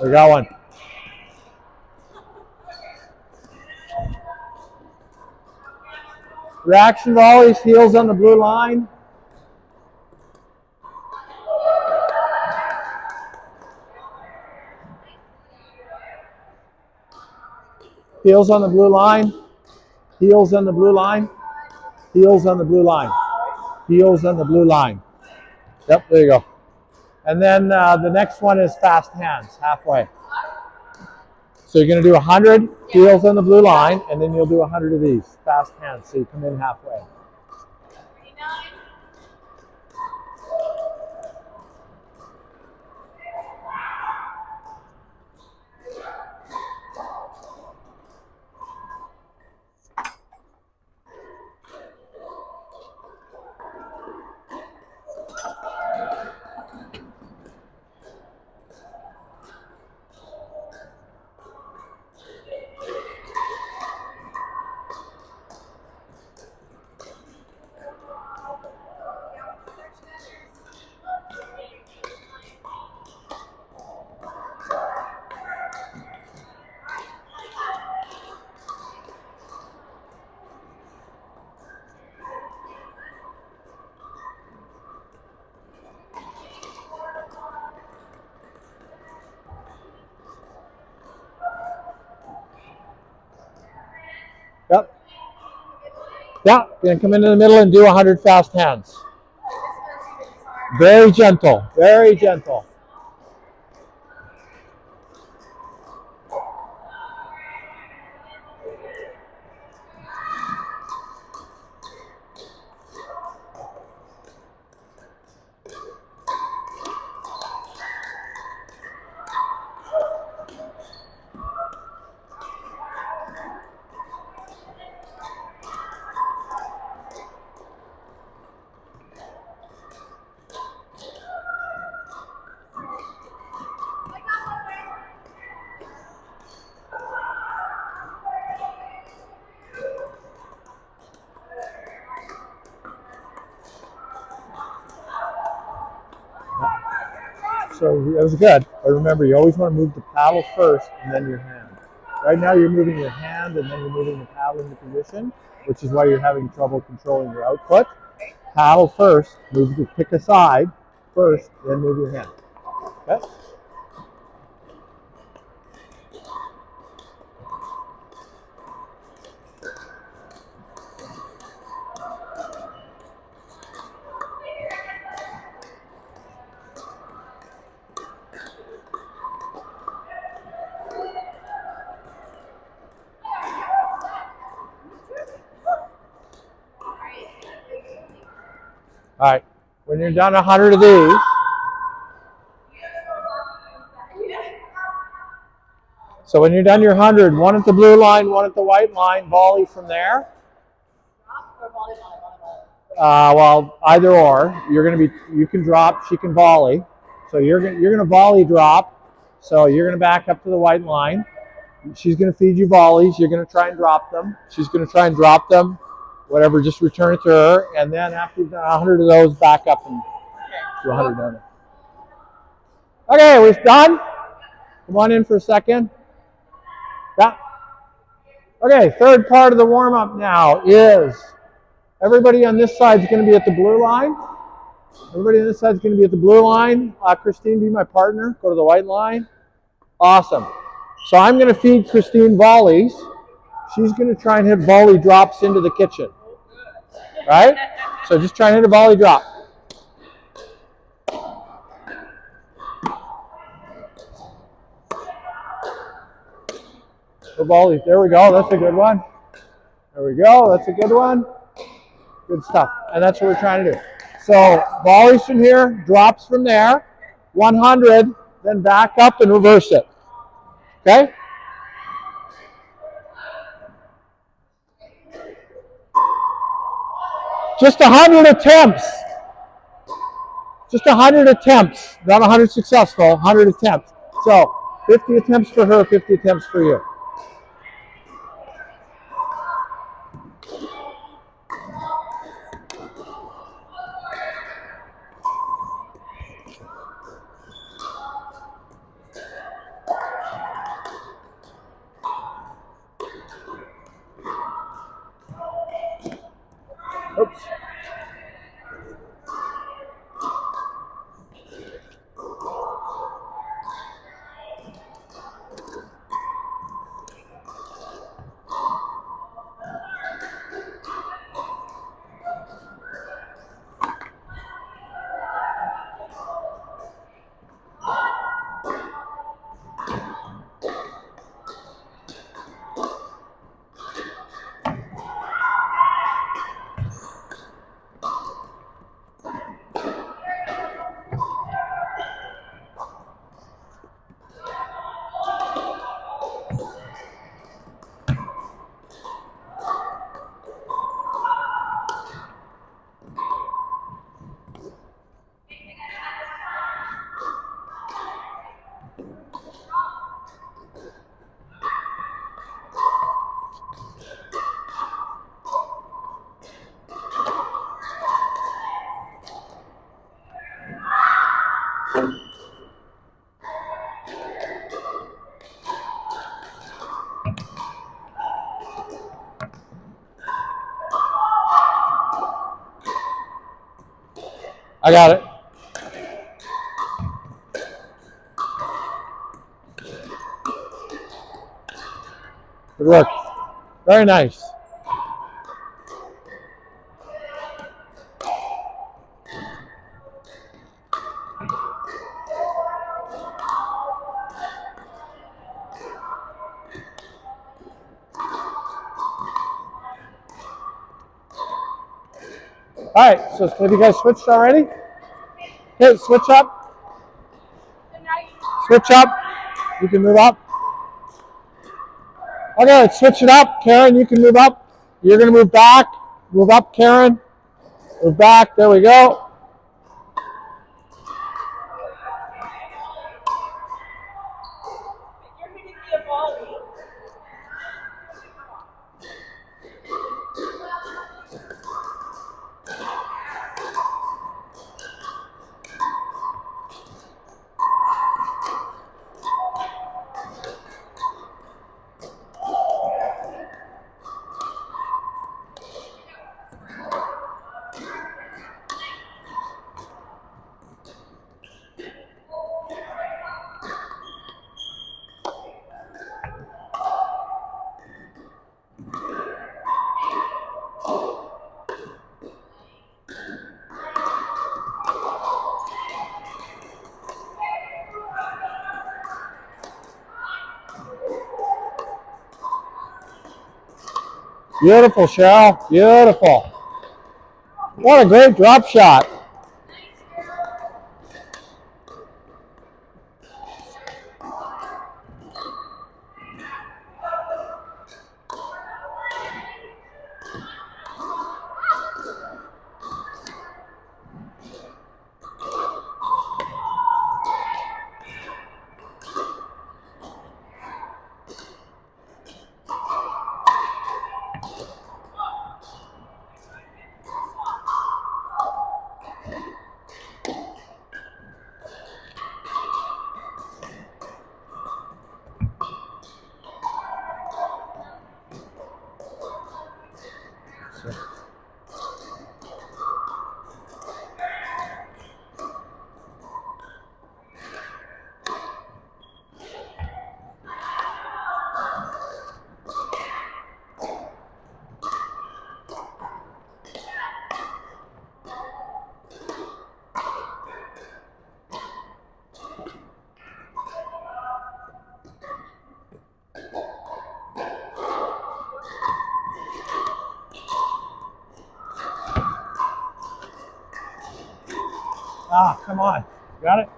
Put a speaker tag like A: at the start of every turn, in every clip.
A: We got one. Reaction volleys, heels on the blue line. Heels on the blue line. Heels on the blue line. Heels on the blue line. Heels on the blue line. Yep, there you go. And then the next one is fast hands, halfway. So you're going to do 100 heels on the blue line, and then you'll do 100 of these, fast hands, so you come in halfway. Yep. Yeah, you're going to come into the middle and do 100 fast hands. Very gentle, very gentle. So that was good. But remember, you always want to move the paddle first and then your hand. Right now you're moving your hand and then you're moving the paddle into position, which is why you're having trouble controlling your output. Paddle first, pick a side first, then move your hand. Okay? All right, when you're done 100 of these, so when you're done your 100, one at the blue line, one at the white line, volley from there. Well, either or. You can drop, she can volley. So you're gonna volley drop. So you're gonna back up to the white line. She's gonna feed you volleys. You're gonna try and drop them. She's gonna try and drop them. Whatever, just return it to her, and then after you've done 100 of those, back up and do 100 of them. Okay, we're done. Come on in for a second. Yeah. Okay, third part of the warm-up now is everybody on this side is going to be at the blue line. Everybody on this side is going to be at the blue line. Christine, be my partner. Go to the white line. Awesome. So I'm going to feed Christine volleys. she's going to try and hit volley drops into the kitchen. Right? So just try and hit a volley drop. The volley. There we go. That's a good one. There we go. That's a good one. Good stuff. And that's what we're trying to do. So volleys from here, drops from there, 100, then back up and reverse it. Okay? Just 100 attempts. Just 100 attempts. Not 100 successful, 100 attempts. So 50 attempts for her, 50 attempts for you. Oops. I got it. Good work. Very nice. All right, so have you guys switched already? Okay, switch up. Switch up. You can move up. Okay, let's switch it up. Karen, you can move up. You're going to move back. Move up, Karen. Move back. There we go. Beautiful, Cheryl. Beautiful. What a great drop shot. Ah, come on. Got it?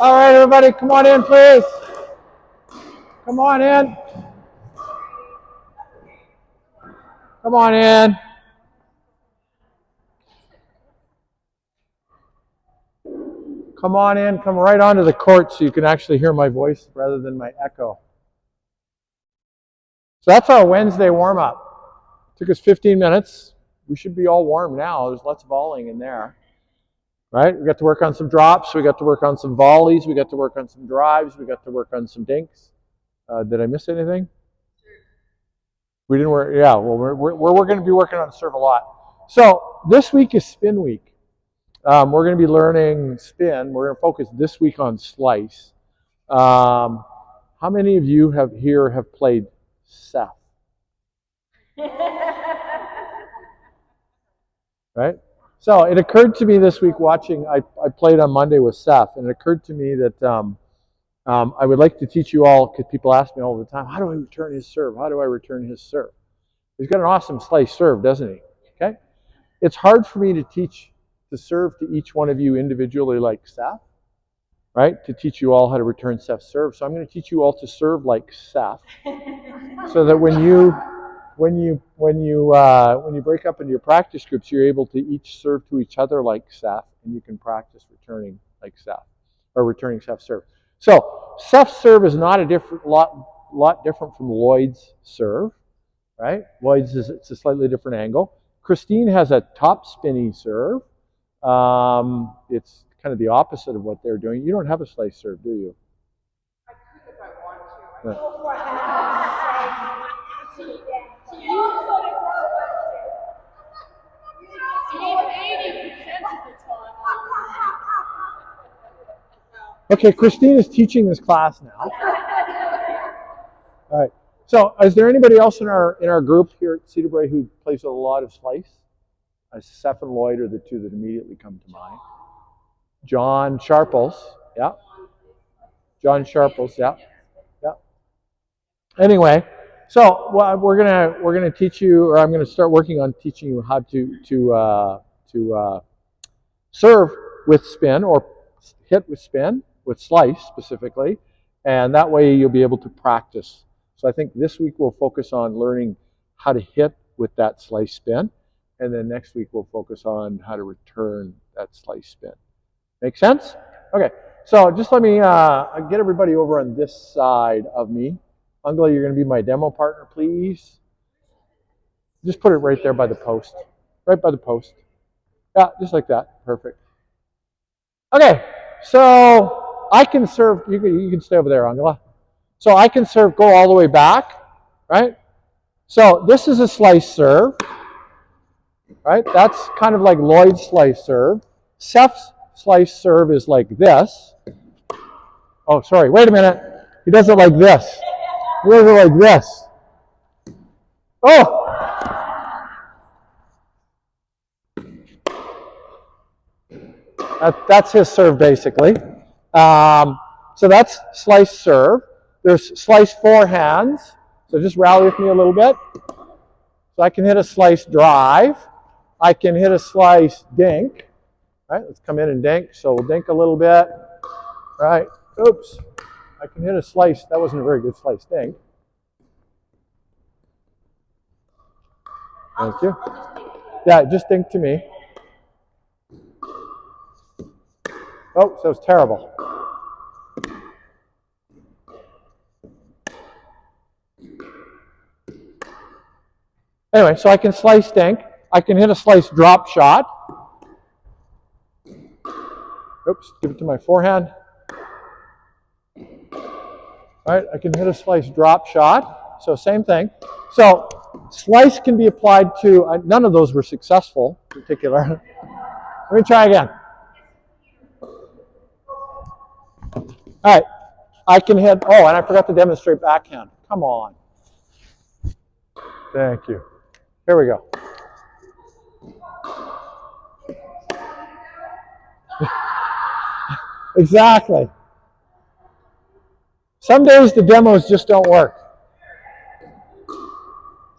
A: All right, everybody, come on in, please. Come on in. Come on in. Come on in. Come right onto the court so you can actually hear my voice rather than my echo. So that's our Wednesday warm-up. Took us 15 minutes. We should be all warm now. There's lots of volleying in there. Right? We got to work on some drops. We got to work on some volleys. We got to work on some drives. We got to work on some dinks. Did I miss anything? We didn't work. Yeah, well, we're going to be working on serve a lot. So this week is spin week. We're going to be learning spin. We're going to focus this week on slice. How many of you have played Seth? Right? So it occurred to me this week watching, I played on Monday with Seth, and it occurred to me that I would like to teach you all, because people ask me all the time, how do I return his serve? How do I return his serve? He's got an awesome slice serve, doesn't he? Okay? It's hard for me to teach to serve to each one of you individually like Seth, right? To teach you all how to return Seth's serve. So I'm going to teach you all to serve like Seth, so that when you break up into your practice groups, you're able to each serve to each other like Seth, and you can practice returning like Seth, or returning Seth's serve. So Seth's serve is not a lot different from Lloyd's serve, right? Lloyd's it's a slightly different angle. Christine has a top spinny serve. It's kind of the opposite of what they're doing. You don't have a slice serve, do you?
B: I could if I want to.
A: Okay, Christine is teaching this class now. All right. So, is there anybody else in our group here at Cedarbrae who plays with a lot of slice? Seth and Lloyd are the two that immediately come to mind. John Sharples, yeah. John Sharples, yeah. Yeah. Anyway, so we're gonna teach you, or I'm gonna start working on teaching you how to serve with spin, or hit with spin, with slice specifically, and that way you'll be able to practice. So I think this week we'll focus on learning how to hit with that slice spin, and then next week we'll focus on how to return that slice spin. Make sense? Okay, so just let me get everybody over on this side of me. Angela, you're going to be my demo partner, please. Just put it right there by the post. Right by the post. Yeah, just like that. Perfect. Okay, so I can serve, you can stay over there, Angela. So I can serve, go all the way back, right? So this is a slice serve, right? That's kind of like Lloyd's slice serve. Seth's slice serve is like this. Oh, sorry, wait a minute. He does it like this. He does it like this. Oh! That's his serve, basically. So that's slice serve. There's slice forehands. So just rally with me a little bit. So I can hit a slice drive. I can hit a slice dink. All right, let's come in and dink. So we'll dink a little bit. All right, oops. I can hit a slice. That wasn't a very good slice dink. Thank you. Yeah, just dink to me. Oh, that was terrible. Anyway, so I can slice dink. I can hit a slice drop shot. Oops, give it to my forehand. All All right, I can hit a slice drop shot. So same thing. So slice can be applied to, none of those were successful in particular. Let me try again. All right, I can hit, oh, and I forgot to demonstrate backhand. Come on. Thank you. Here we go. Exactly. Some days the demos just don't work.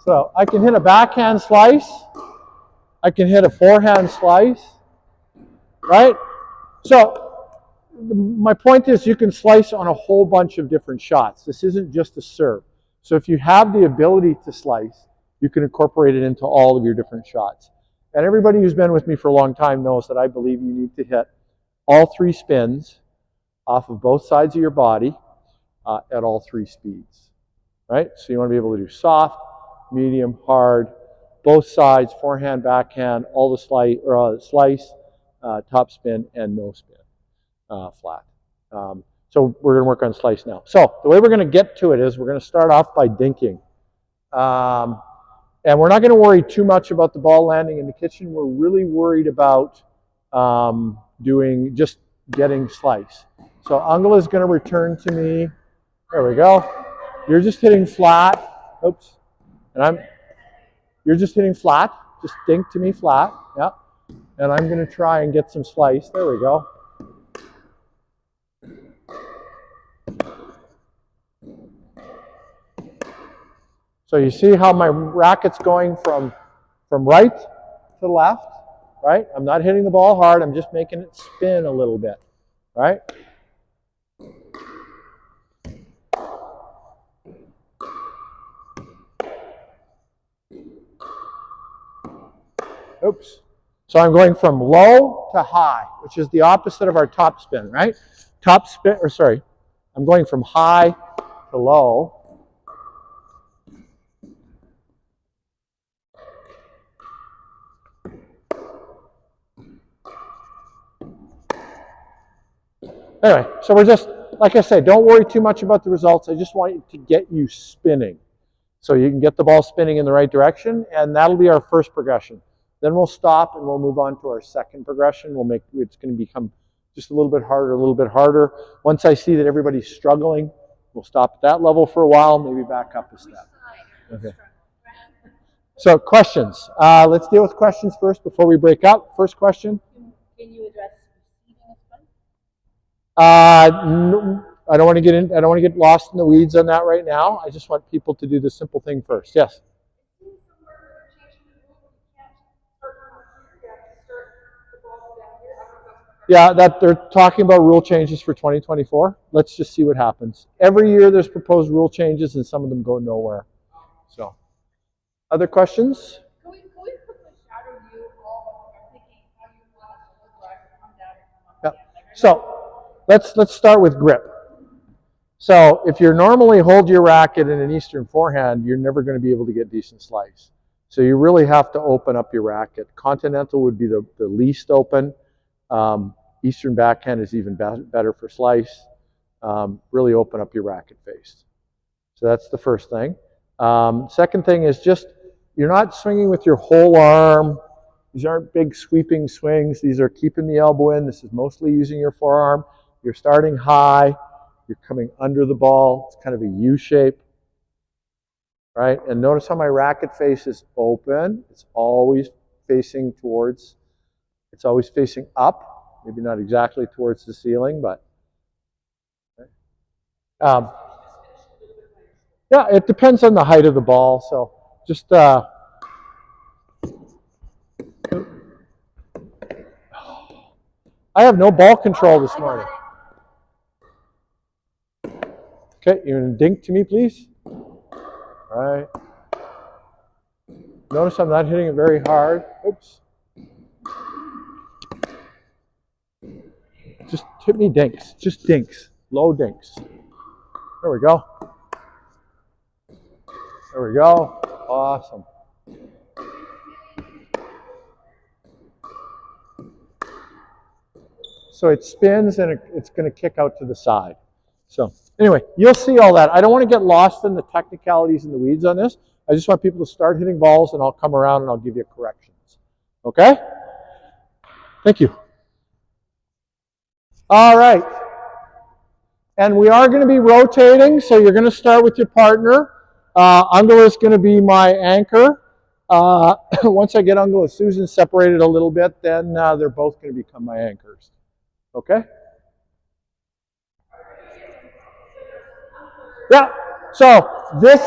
A: So I can hit a backhand slice. I can hit a forehand slice. Right? So my point is you can slice on a whole bunch of different shots. This isn't just a serve. So if you have the ability to slice, you can incorporate it into all of your different shots. And everybody who's been with me for a long time knows that I believe you need to hit all three spins off of both sides of your body at all three speeds. Right? So you want to be able to do soft, medium, hard, both sides, forehand, backhand, all the slice, top spin, and no spin, flat. So we're going to work on slice now. So the way we're going to get to it is we're going to start off by dinking. And we're not going to worry too much about the ball landing in the kitchen. We're really worried about just getting slice. So Angela is going to return to me. There we go. You're just hitting flat. Oops. And you're just hitting flat. Just dink to me flat. Yep. And I'm going to try and get some slice. There we go. So you see how my racket's going from right to left, right? I'm not hitting the ball hard. I'm just making it spin a little bit, right? Oops. So I'm going from low to high, which is the opposite of our top spin, right? I'm going from high to low. Anyway, so we're just, like I said, don't worry too much about the results. I just want to get you spinning. So you can get the ball spinning in the right direction, and that'll be our first progression. Then we'll stop and we'll move on to our second progression. It's going to become just a little bit harder, a little bit harder. Once I see that everybody's struggling, we'll stop at that level for a while, maybe back up a step. Okay. So questions. Let's deal with questions first before we break up. First question.
B: Can you address receiving a spin?
A: No, I don't want to get lost in the weeds on that right now. I just want people to do the simple thing first. Yes. Yeah, that they're talking about rule changes for 2024. Let's just see what happens. Every year there's proposed rule changes and some of them go nowhere. So, other questions?
B: Can we quickly shadow you all of thinking how you want us to hold racket, come down and come up again?
A: So, let's start with grip. So, if you normally hold your racket in an Eastern forehand, you're never going to be able to get decent slice. So you really have to open up your racket. Continental would be the least open. Eastern backhand is even better for slice. Really open up your racket face. So that's the first thing. Second thing is just, you're not swinging with your whole arm. These aren't big sweeping swings. These are keeping the elbow in. This is mostly using your forearm. You're starting high. You're coming under the ball. It's kind of a U shape. Right? And notice how my racket face is open. It's always facing up. Maybe not exactly towards the ceiling, but yeah, it depends on the height of the ball. So just I have no ball control this morning. Okay, you're gonna dink to me, please. All right. Notice I'm not hitting it very hard. Oops. Just hit me dinks. Just dinks. Low dinks. There we go. There we go. Awesome. So it spins and it's going to kick out to the side. So Anyway, you'll see all that. I don't want to get lost in the technicalities and the weeds on this. I just want people to start hitting balls, and I'll come around and I'll give you corrections. Okay? Thank you. All right. And we are going to be rotating, so you're going to start with your partner. Ungala is going to be my anchor. Once I get Ungala and Susan separated a little bit, then they're both going to become my anchors. Okay? Yeah. So this...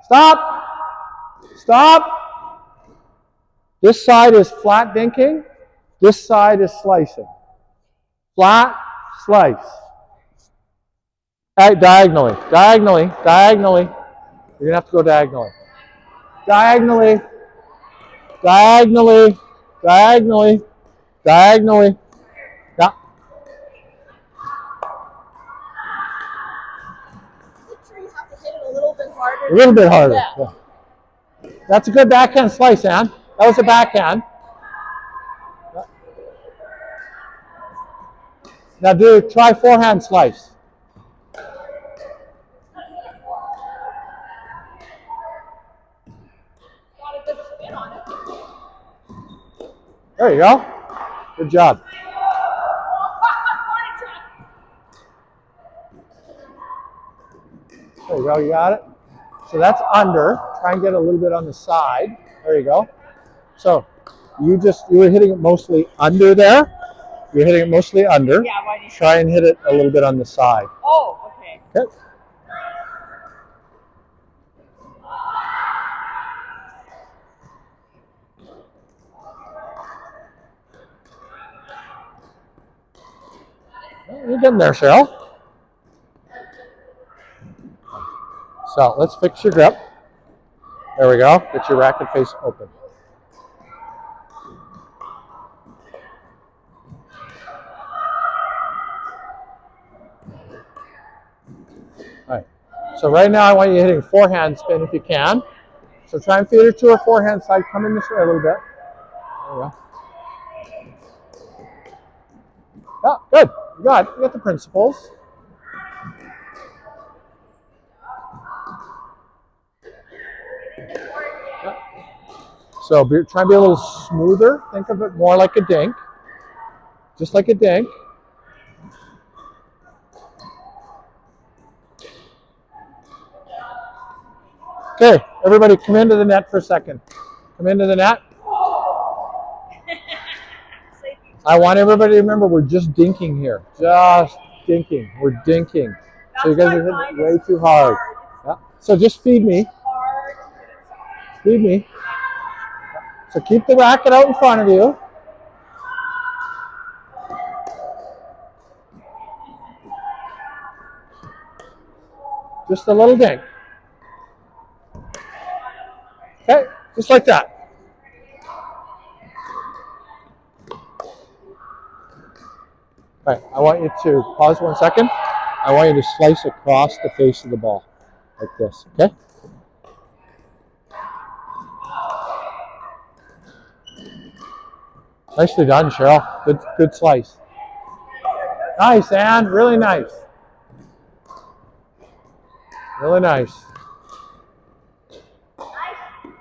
A: Stop! Stop! This side is flat dinking. This side is slicing. Flat, slice. Diagonally, diagonally, diagonally. You're going to have to go diagonally. Diagonally, diagonally, diagonally, diagonally. Yeah.
B: You have to hit it a little bit harder.
A: A little bit harder. Yeah. That's a good backhand slice, Ann. That was a backhand. Now try forehand slice.
B: Got a good spin on it.
A: There you go. Good job. There you go, you got it. So that's under. Try and get a little bit on the side. There you go. So you were hitting it mostly under there. You're hitting it mostly under.
B: Yeah, why do you
A: try and hit it a little bit on the side.
B: Oh, okay.
A: Okay. Well, you're getting there, Cheryl. So let's fix your grip. There we go. Get your racket face open. All right. So right now I want you hitting forehand spin if you can. So try and feed it to her forehand side. Come in this way a little bit. There we go. Yeah, good. You got it. You got the principles. Yeah. So try and be a little smoother. Think of it more like a dink. Just like a dink. Okay, everybody come into the net for a second. Come into the net. I want everybody to remember we're just dinking here. Just dinking. We're dinking. So you guys are hitting way too hard. Yeah. So just feed me. Feed me. So keep the racket out in front of you. Just a little dink. Okay, just like that. All right, I want you to pause 1 second. I want you to slice across the face of the ball, like this, okay? Nicely done, Cheryl. Good slice. Nice, Ann. Really nice. Really nice.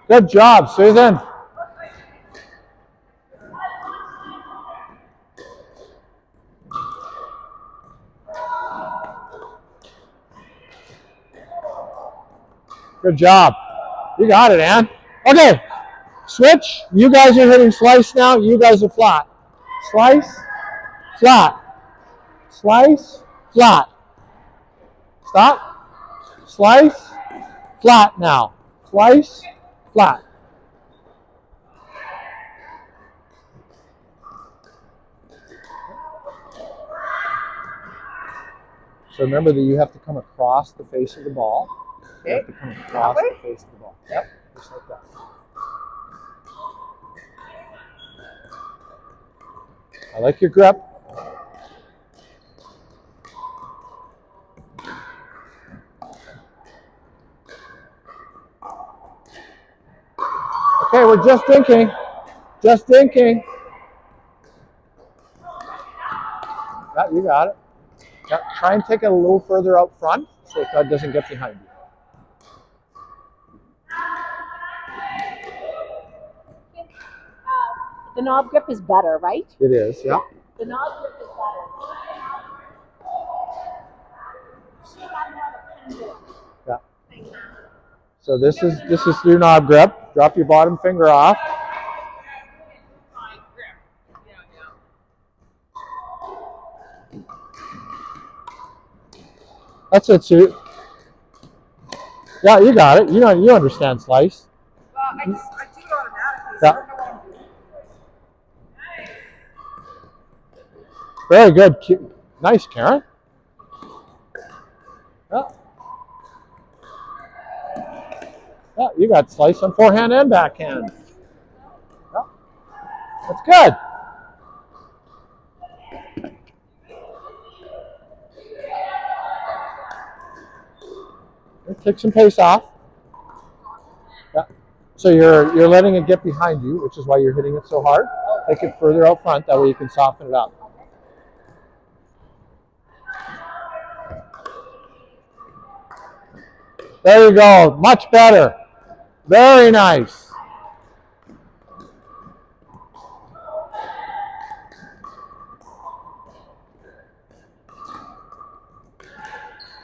A: Good job, Susan. Good job. You got it, Ann. Okay, switch. You guys are hitting slice now. You guys are flat. Slice, flat. Slice, flat. Stop. Slice, flat now. Slice, flat. So remember that you have to come across the face of the ball. You have to come across the face of the ball. Yep, just like that. I like your grip. Okay, we're just dinking. Just dinking. Yeah, you got it. Yeah, try and take it a little further out front so it doesn't get behind you.
B: The knob grip is better, right?
A: It is, yeah.
B: The knob grip is better.
A: Yeah. So this is your knob grip. Drop your bottom finger off. That's it, Sue. Yeah, you got it. You understand slice.
B: Well, I do it automatically, so
A: Yeah.
B: I don't know what I'm doing.
A: Very good. Nice, Karen. Yeah. Yeah, you got slice on forehand and backhand. Yeah. That's good. Take some pace off. Yeah. So you're letting it get behind you, which is why you're hitting it so hard. Take it further out front, that way you can soften it up. There you go. Much better. Very nice.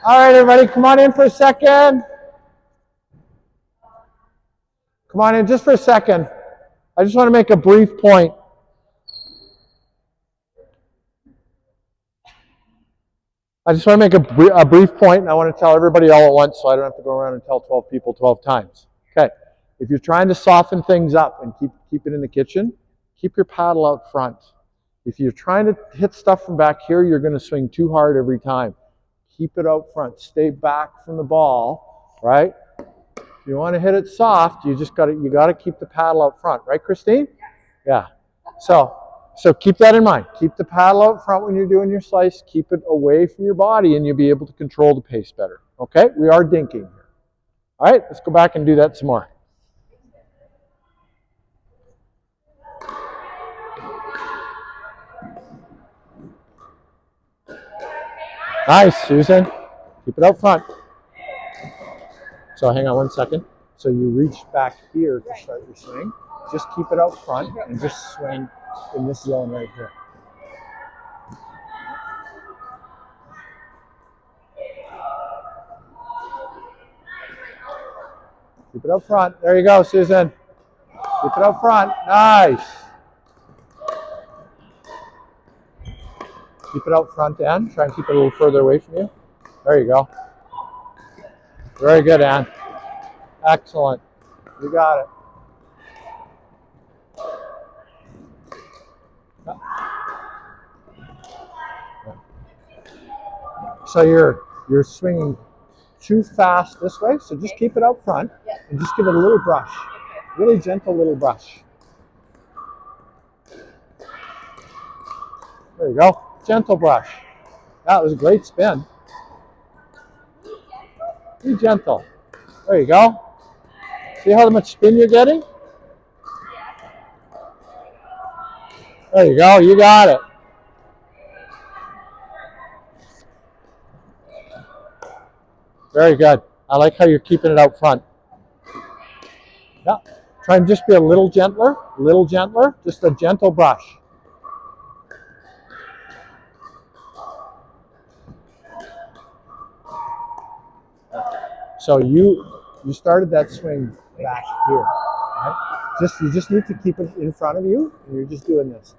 A: All right, everybody, come on in for a second. Come on in just for a second. I just want to make a brief point. I just want to make a brief point, and I want to tell everybody all at once so I don't have to go around and tell 12 people 12 times. Okay, if you're trying to soften things up and keep it in the kitchen, keep your paddle out front. If you're trying to hit stuff from back here, you're going to swing too hard every time. Keep it out front. Stay back from the ball, right? If you want to hit it soft, you got to keep the paddle out front, right, Christine? Yeah. So keep that in mind. Keep the paddle out front when you're doing your slice. Keep it away from your body, and you'll be able to control the pace better. Okay? We are dinking here. All right, let's go back and do that some more. Nice, Susan. Keep it out front. So hang on one second. So you reach back here to start your swing. Just keep it out front and just swing in this zone right here. Keep it up front. There you go, Susan. Keep it up front. Nice. Keep it out front, Ann. Try and keep it a little further away from you. There you go. Very good, Ann. Excellent. You got it. So you're swinging too fast this way, so just keep it out front and just give it a little brush. Really gentle little brush. There you go. Gentle brush. That was a great spin. Be gentle. There you go. See how much spin you're getting? There you go. You got it. Very good. I like how you're keeping it out front. Yeah. Try and just be a little gentler, just a gentle brush. So you started that swing back here, right? You just need to keep it in front of you, and you're just doing this.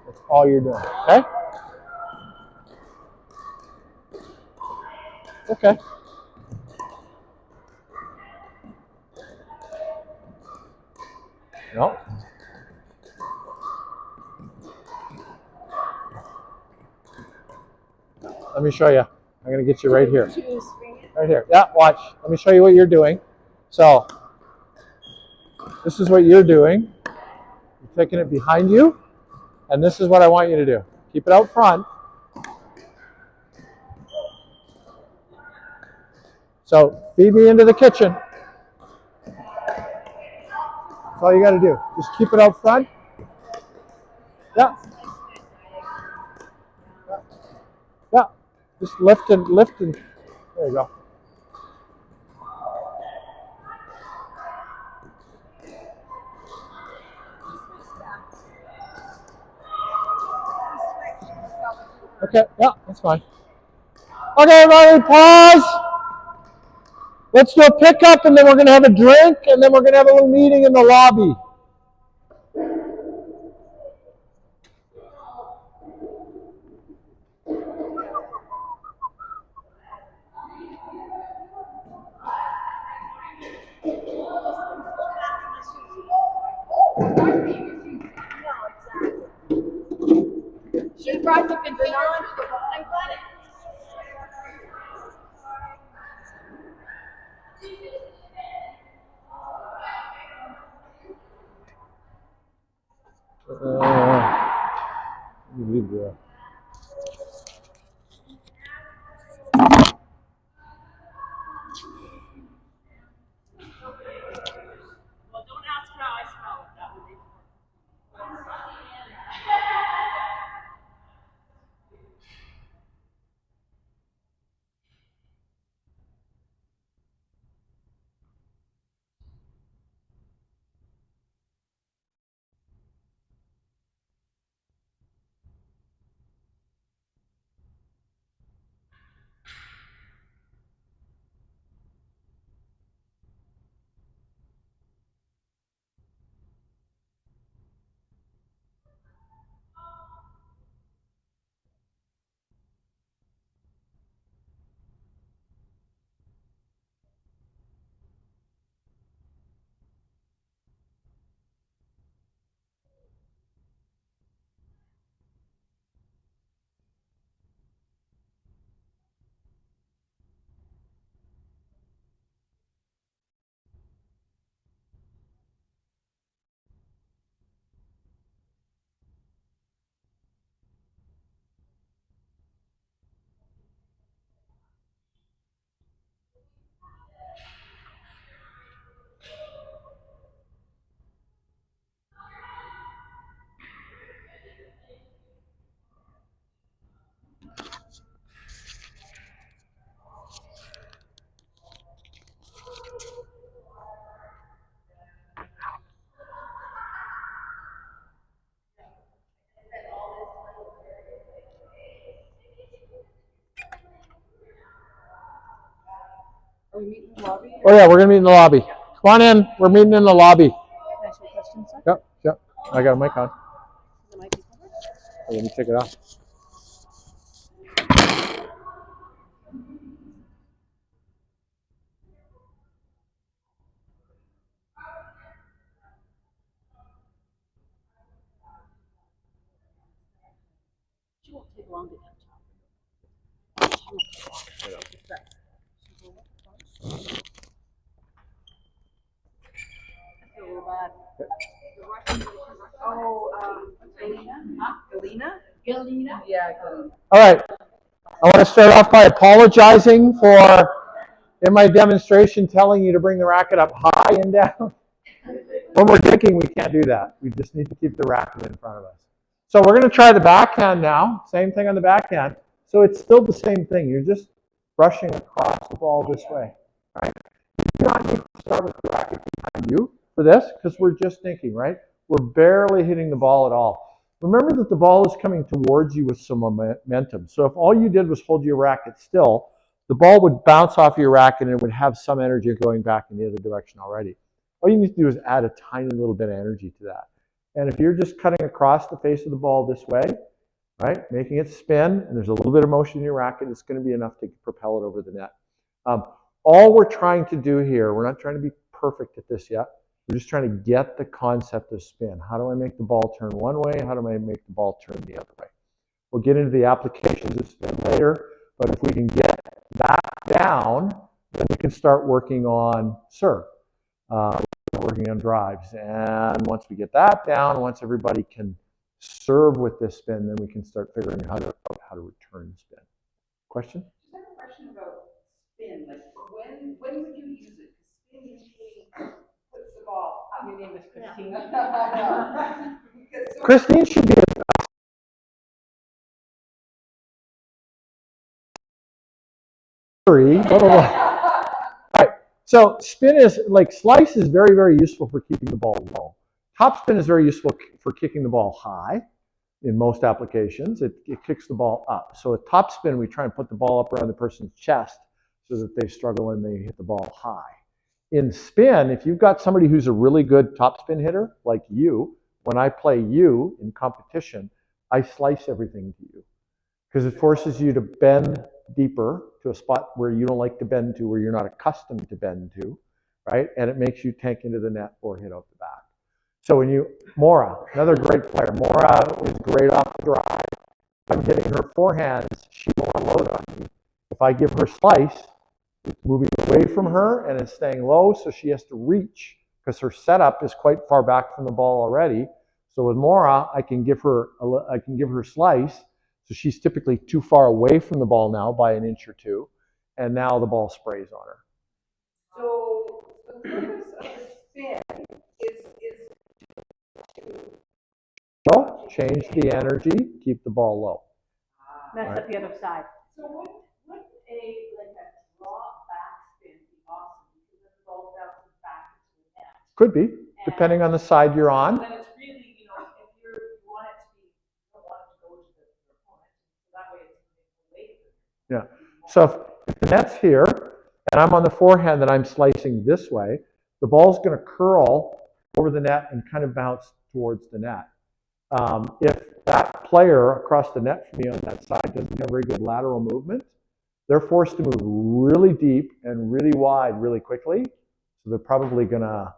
A: That's all you're doing, okay? Okay. No. Let me show you. I'm going to get you right here. Right here. Yeah, watch. Let me show you what you're doing. So, this is what you're doing. You're taking it behind you, and this is what I want you to do. Keep it out front. So, feed me into the kitchen. That's all you got to do. Just keep it out front. Yeah. Just lift and lift and there you go. Okay, yeah, that's fine. Okay, everybody, pause. Let's do a pickup, and then we're going to have a drink, and then we're going to have a little meeting in the lobby.
B: Should have brought the container to the wine planet.
A: Leave the
B: Well, don't ask how I smell it. That would be. Are we meeting in the lobby?
A: Oh yeah, we're gonna meet in the lobby. Come on in. We're meeting in the lobby.
B: Can I ask you a question, sir?
A: Yep, yep. I got a mic on.
B: The mic be covered?
A: Oh, let me take it off.
B: She won't take long to catch up. She won't take long. She's right. I feel real bad. Oh, Galena? Huh? Galena? Galena? Yeah, Galena.
A: All right. I want to start off by apologizing for, in my demonstration, telling you to bring the racket up high and down. When we're drinking, we can't do that. We just need to keep the racket in front of us. So we're going to try the backhand now. Same thing on the backhand. So it's still the same thing. You're just brushing across the ball this way. All right? You do not need to start with the racket behind you for this because we're just thinking, right? We're barely hitting the ball at all. Remember that the ball is coming towards you with some momentum. So if all you did was hold your racket still, the ball would bounce off your racket and it would have some energy going back in the other direction already. All you need to do is add a tiny little bit of energy to that. And if you're just cutting across the face of the ball this way, right, making it spin, and there's a little bit of motion in your racket, it's going to be enough to propel it over the net. All we're trying to do here, we're not trying to be perfect at this yet. We're just trying to get the concept of spin. How do I make the ball turn one way? How do I make the ball turn the other way? We'll get into the applications of spin later, but if we can get that down, then we can start working on serve. Working on drives. And once we get that down, once everybody can serve with this spin, then we can start figuring out how to return spin. Question?
B: Just have a question about spin. Like, when would you use it? Because spin usually puts the ball. Your name is Christine. Yeah.
A: Christine should be Blah, blah, blah. All right. So spin is like slice is very, very useful for keeping the ball low. Top spin is very useful for kicking the ball high. In most applications, it kicks the ball up. So a top spin, we try and put the ball up around the person's chest so that they struggle when they hit the ball high. In spin, if you've got somebody who's a really good top spin hitter, like you, when I play you in competition, I slice everything to you because it forces you to bend deeper to a spot where you don't like to bend to, where you're not accustomed to bend to, right? And it makes you tank into the net or hit out the back. So when you, Mora, another great player. Mora is great off the drive. If I'm hitting her forehands, she won't unload on me. If I give her slice, it's moving away from her and it's staying low, so she has to reach because her setup is quite far back from the ball already. So with Mora, I can give her slice, so she's typically too far away from the ball now by an inch or two, and now the ball sprays on her.
B: So the purpose of the spin is
A: So change the energy, keep the ball low.
C: Mess up the other side.
B: So would a drop back spin be awesome because the ball bounces back into the net?
A: Could be, depending on the side you're on.
B: So then it's really, if you want it to be, you don't want it to go to the opponent, so that way it's away from you.
A: Yeah. So if the net's here and I'm on the forehand and I'm slicing this way, the ball's going to curl over the net and kind of bounce towards the net. If that player across the net from me on that side doesn't have very good lateral movement, they're forced to move really deep and really wide really quickly, so they're probably going to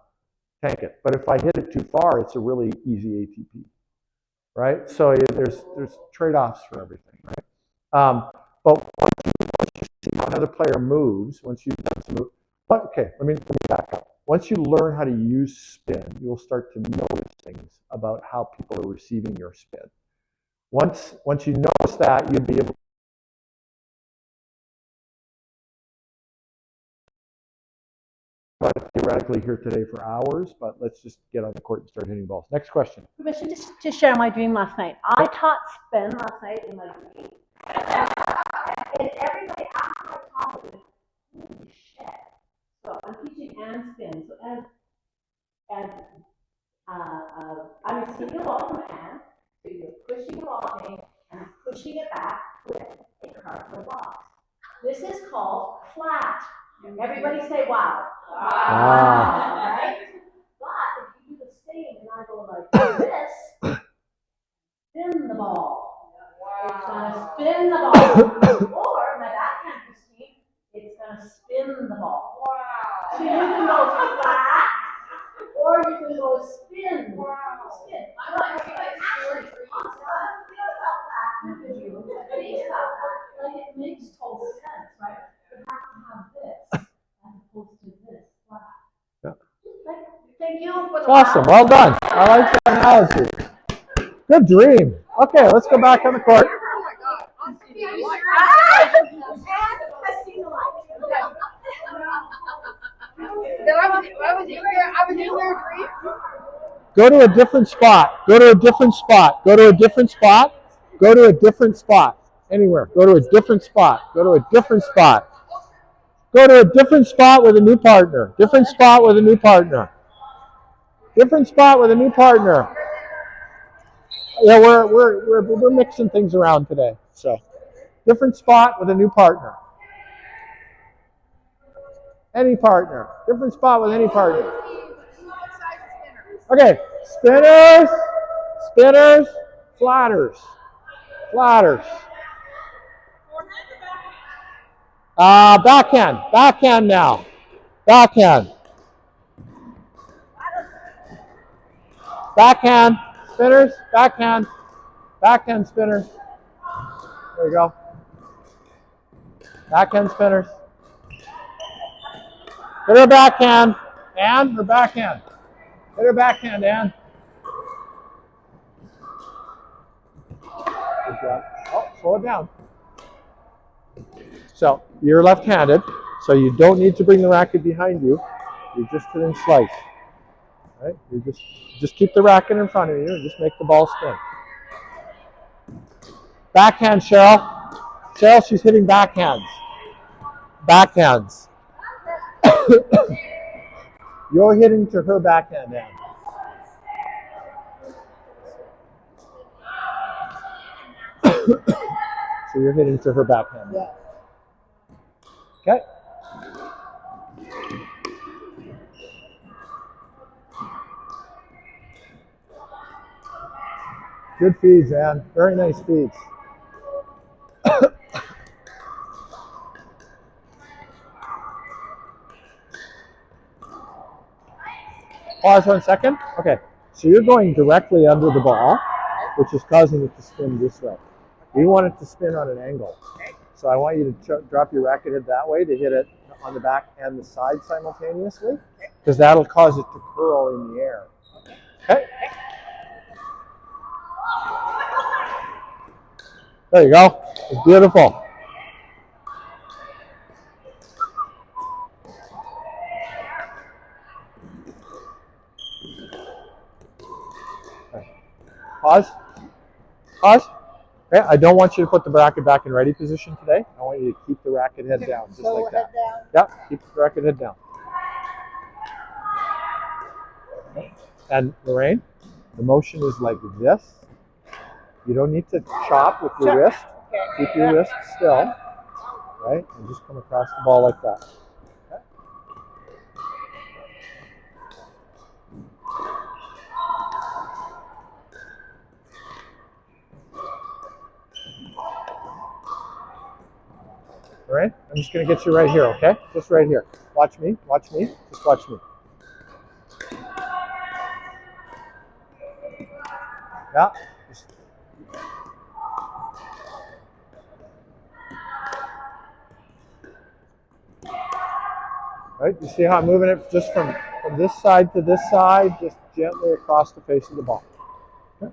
A: tank it. But if I hit it too far, it's a really easy ATP, right? So there's trade-offs for everything, right? But once you see how another player moves, once you've done some move, okay, let me back up. Once you learn how to use spin, you'll start to notice things about how people are receiving your spin. Once you notice that, you'll be able to theoretically here today for hours, but let's just get on the court and start hitting balls. Next question.
C: Permission to share my dream last night. I taught spin last night in my dream. And everybody after I taught it, holy shit. So I'm teaching Anne spin. So as I'm receiving a ball from Anne, so you're pushing the ball in and pushing it back with a cardboard box. This is called flat. Everybody say wow.
A: Wow.
C: Right? But if you do the same and I go like this, spin the ball. It's gonna spin the ball. Or my backhand Christine, it's gonna spin the ball.
B: Wow.
C: So you can go flat, or you can go spin.
B: Wow.
C: Spin. Actually, like it makes total sense, right? You have to have this as opposed to this flat.
A: Yeah.
C: Thank you for the
A: Awesome. Well done. I like that analogy. Good dream. Okay, let's go back on the court.
B: Oh my God. I was in their dream.
A: Go to a different spot. Go to a different spot. Go to a different spot. Go to a different spot. Anywhere. Go to a different spot. Go to a different spot. Go to a different spot with a new partner. Different spot with a new partner. Different spot with a new partner. Yeah, we're mixing things around today. So, different spot with a new partner. Any partner. Different spot with any partner. Okay, spinners, spinners, flatters, flatters. Backhand, backhand now. Backhand. Backhand, spinners, backhand, backhand spinners. There you go. Backhand spinners. Hit her backhand, Ann, her backhand. Hit her backhand, Ann. Good job. Oh, slow it down. So, you're left-handed, so you don't need to bring the racket behind you. You're just hitting slice. Right? You just keep the racket in front of you and just make the ball spin. Backhand, Cheryl. Cheryl, she's hitting backhands. backhands. You're hitting to her backhand hand. So you're hitting to her backhand.
C: Yeah.
A: Okay. Good feeds, man. Very nice feeds. Pause 1 second. Okay. So you're going directly under the ball, which is causing it to spin this way. We want it to spin on an angle. So I want you to drop your racket head that way to hit it on the back and the side simultaneously, because that'll cause it to curl in the air. Okay? There you go. It's beautiful. Okay. Pause. Pause. Okay, I don't want you to put the racket back in ready position today. I want you to keep the racket head down, just
C: So
A: like that.
C: head down.
A: Yep, keep the racket head down. Okay. And Lorraine, the motion is like this. You don't need to chop with your wrist.
C: Okay.
A: Keep your wrist still, right? And just come across the ball like that. Okay. All right, I'm just going to get you right here, okay? Just right here. Watch me, just watch me. Yeah. Right, you see how I'm moving it just from this side to this side, just gently across the face of the ball. Okay.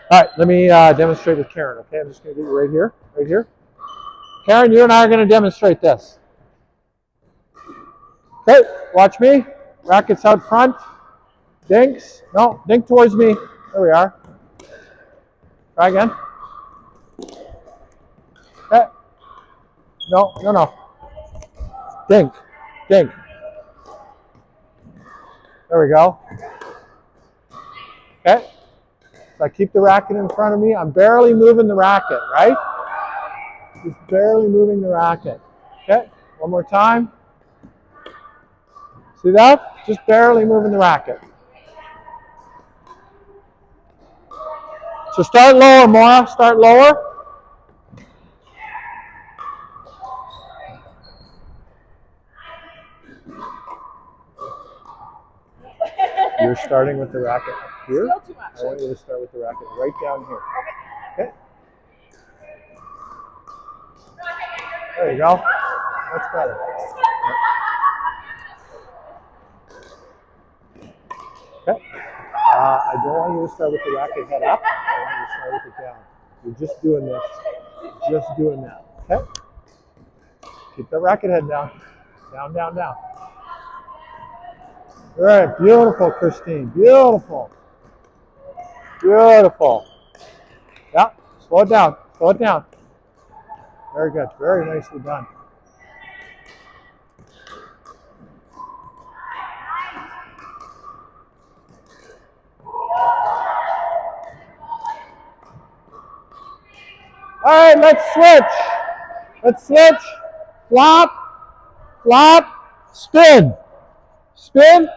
A: All right, let me demonstrate with Karen, okay? I'm just going to get you right here, right here. Karen, you and I are going to demonstrate this. Okay, watch me. Rackets out front. Dinks. No, dink towards me. There we are. Try again. Okay. No, no, no. Dink. Dink. There we go. Okay. So I keep the racket in front of me. I'm barely moving the racket, right? Just barely moving the racket. Okay. One more time. See that? Just barely moving the racket. So start lower, Maura. Start lower. You're starting with the racket up here.
C: Still too much.
A: I want you to start with the racket right down here. Okay. There you go. That's better. Okay. I don't want you to start with the racket head up. I want you to start with it down. You're just doing this. Just doing that. Okay? Keep the racket head down. Down, down, down. All right. Beautiful, Christine. Beautiful. Beautiful. Yeah. Slow it down. Slow it down. Very good. Very nicely done. All right, let's switch. Let's switch. Flop, flop, spin. Spin,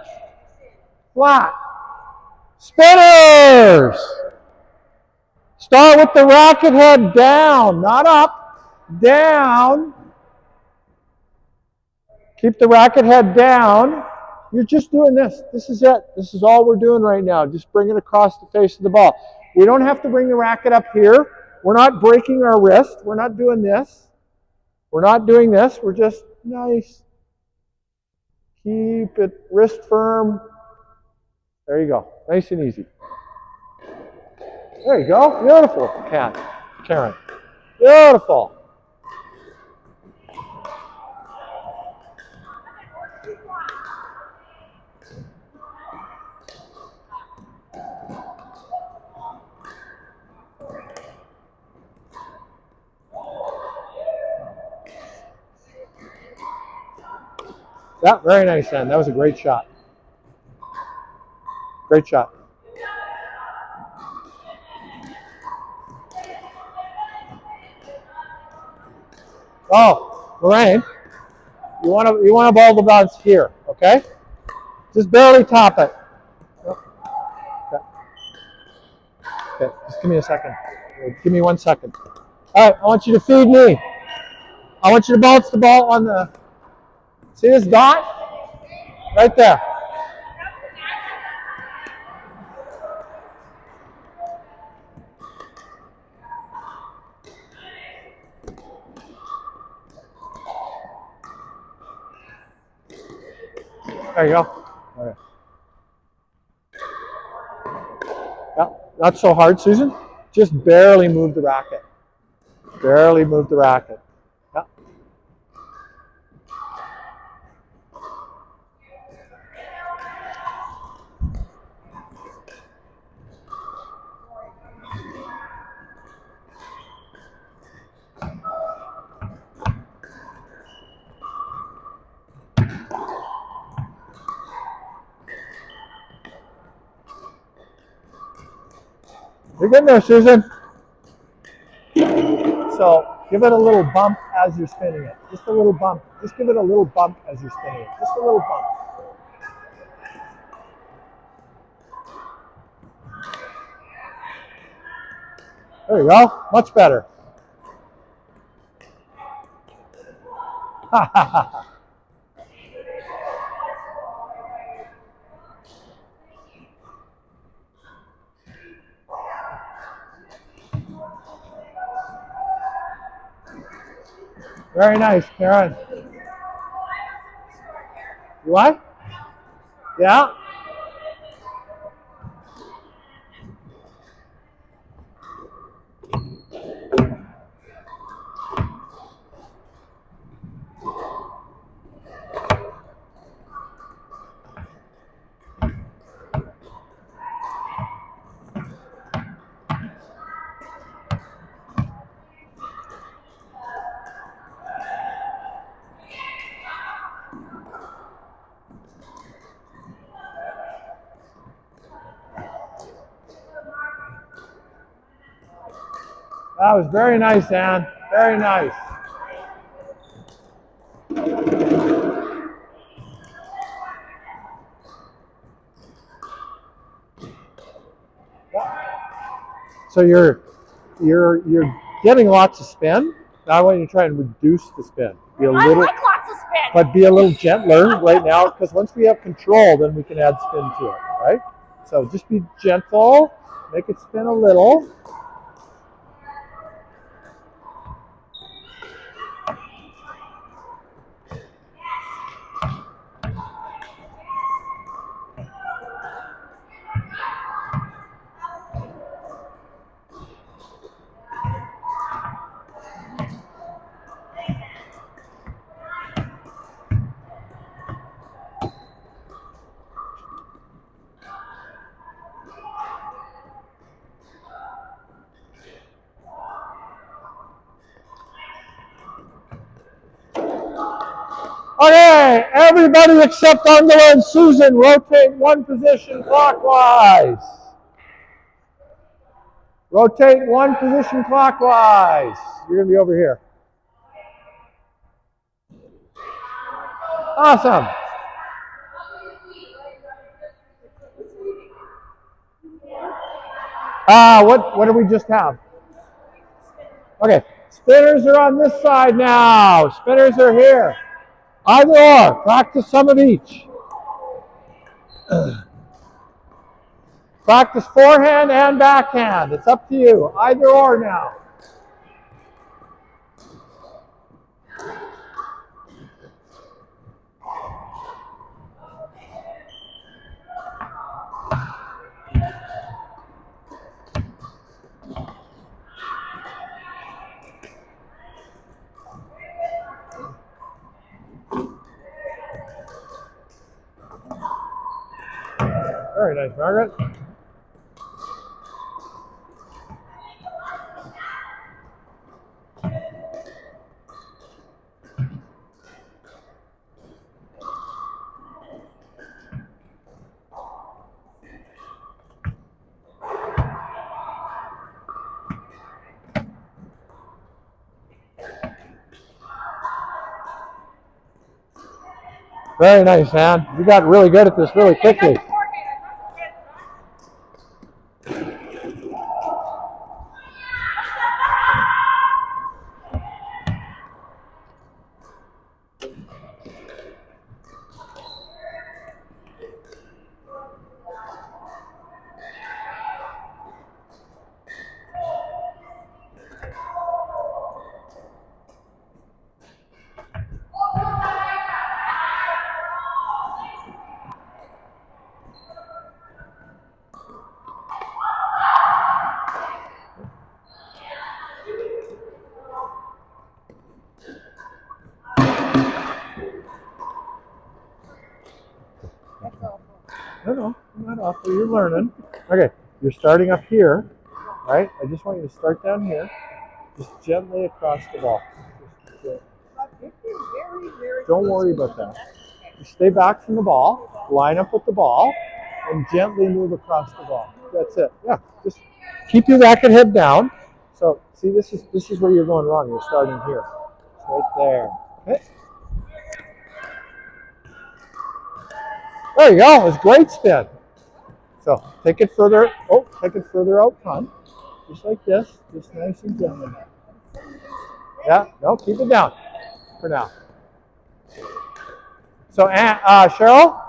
A: flat. Spinners. Start with the racket head down, not up, down. Keep the racket head down. You're just doing this. This is it. This is all we're doing right now. Just bring it across the face of the ball. We don't have to bring the racket up here. We're not breaking our wrist. We're not doing this. We're not doing this. We're just nice. Keep it wrist firm. There you go. Nice and easy. There you go. Beautiful, Karen. Beautiful. Yeah, very nice, Ann. That was a great shot. Great shot. Oh, Lorraine, you want to ball the bounce here, okay? Just barely top it. Okay. Okay, just give me a second. Give me 1 second. All right, I want you to feed me. I want you to bounce the ball on the. See this dot? Right there. There you go. Okay. Yeah, not so hard, Susan. Just barely move the racket. Barely move the racket. Yeah. You're getting there, Susan. So give it a little bump as you're spinning it. Just a little bump. Just give it a little bump as you're spinning it. Just a little bump. There you go. Much better. Very nice, Karen. You what? Yeah? That was very nice, Ann. Very nice. So you're getting lots of spin. Now I want you to try and reduce the spin. Be a little,
C: I like lots of spin.
A: but be a little gentler right now, because once we have control, then we can add spin to it, right? So just be gentle, make it spin a little. Okay, everybody except Angela and Susan, rotate one position clockwise. Rotate one position clockwise. You're going to be over here. Awesome. What do we just have? Okay, spinners are on this side now. Spinners are here. Either or, practice some of each. Practice forehand and backhand. It's up to you. Either or now. Very nice, Margaret. Very nice, man. You got really good at this really quickly. No, not awful. You're learning. Okay, you're starting up here, right? I just want you to start down here, just gently across the ball. Don't worry about that. Just stay back from the ball, line up with the ball, and gently move across the ball. That's it. Yeah, just keep your racket head down. So, see, this is where you're going wrong. You're starting here, right there. Okay. There you go. It's great spin. So take it further. Oh, take it further out front, just like this. Just nice and gently. Yeah. No, keep it down for now. So, Cheryl,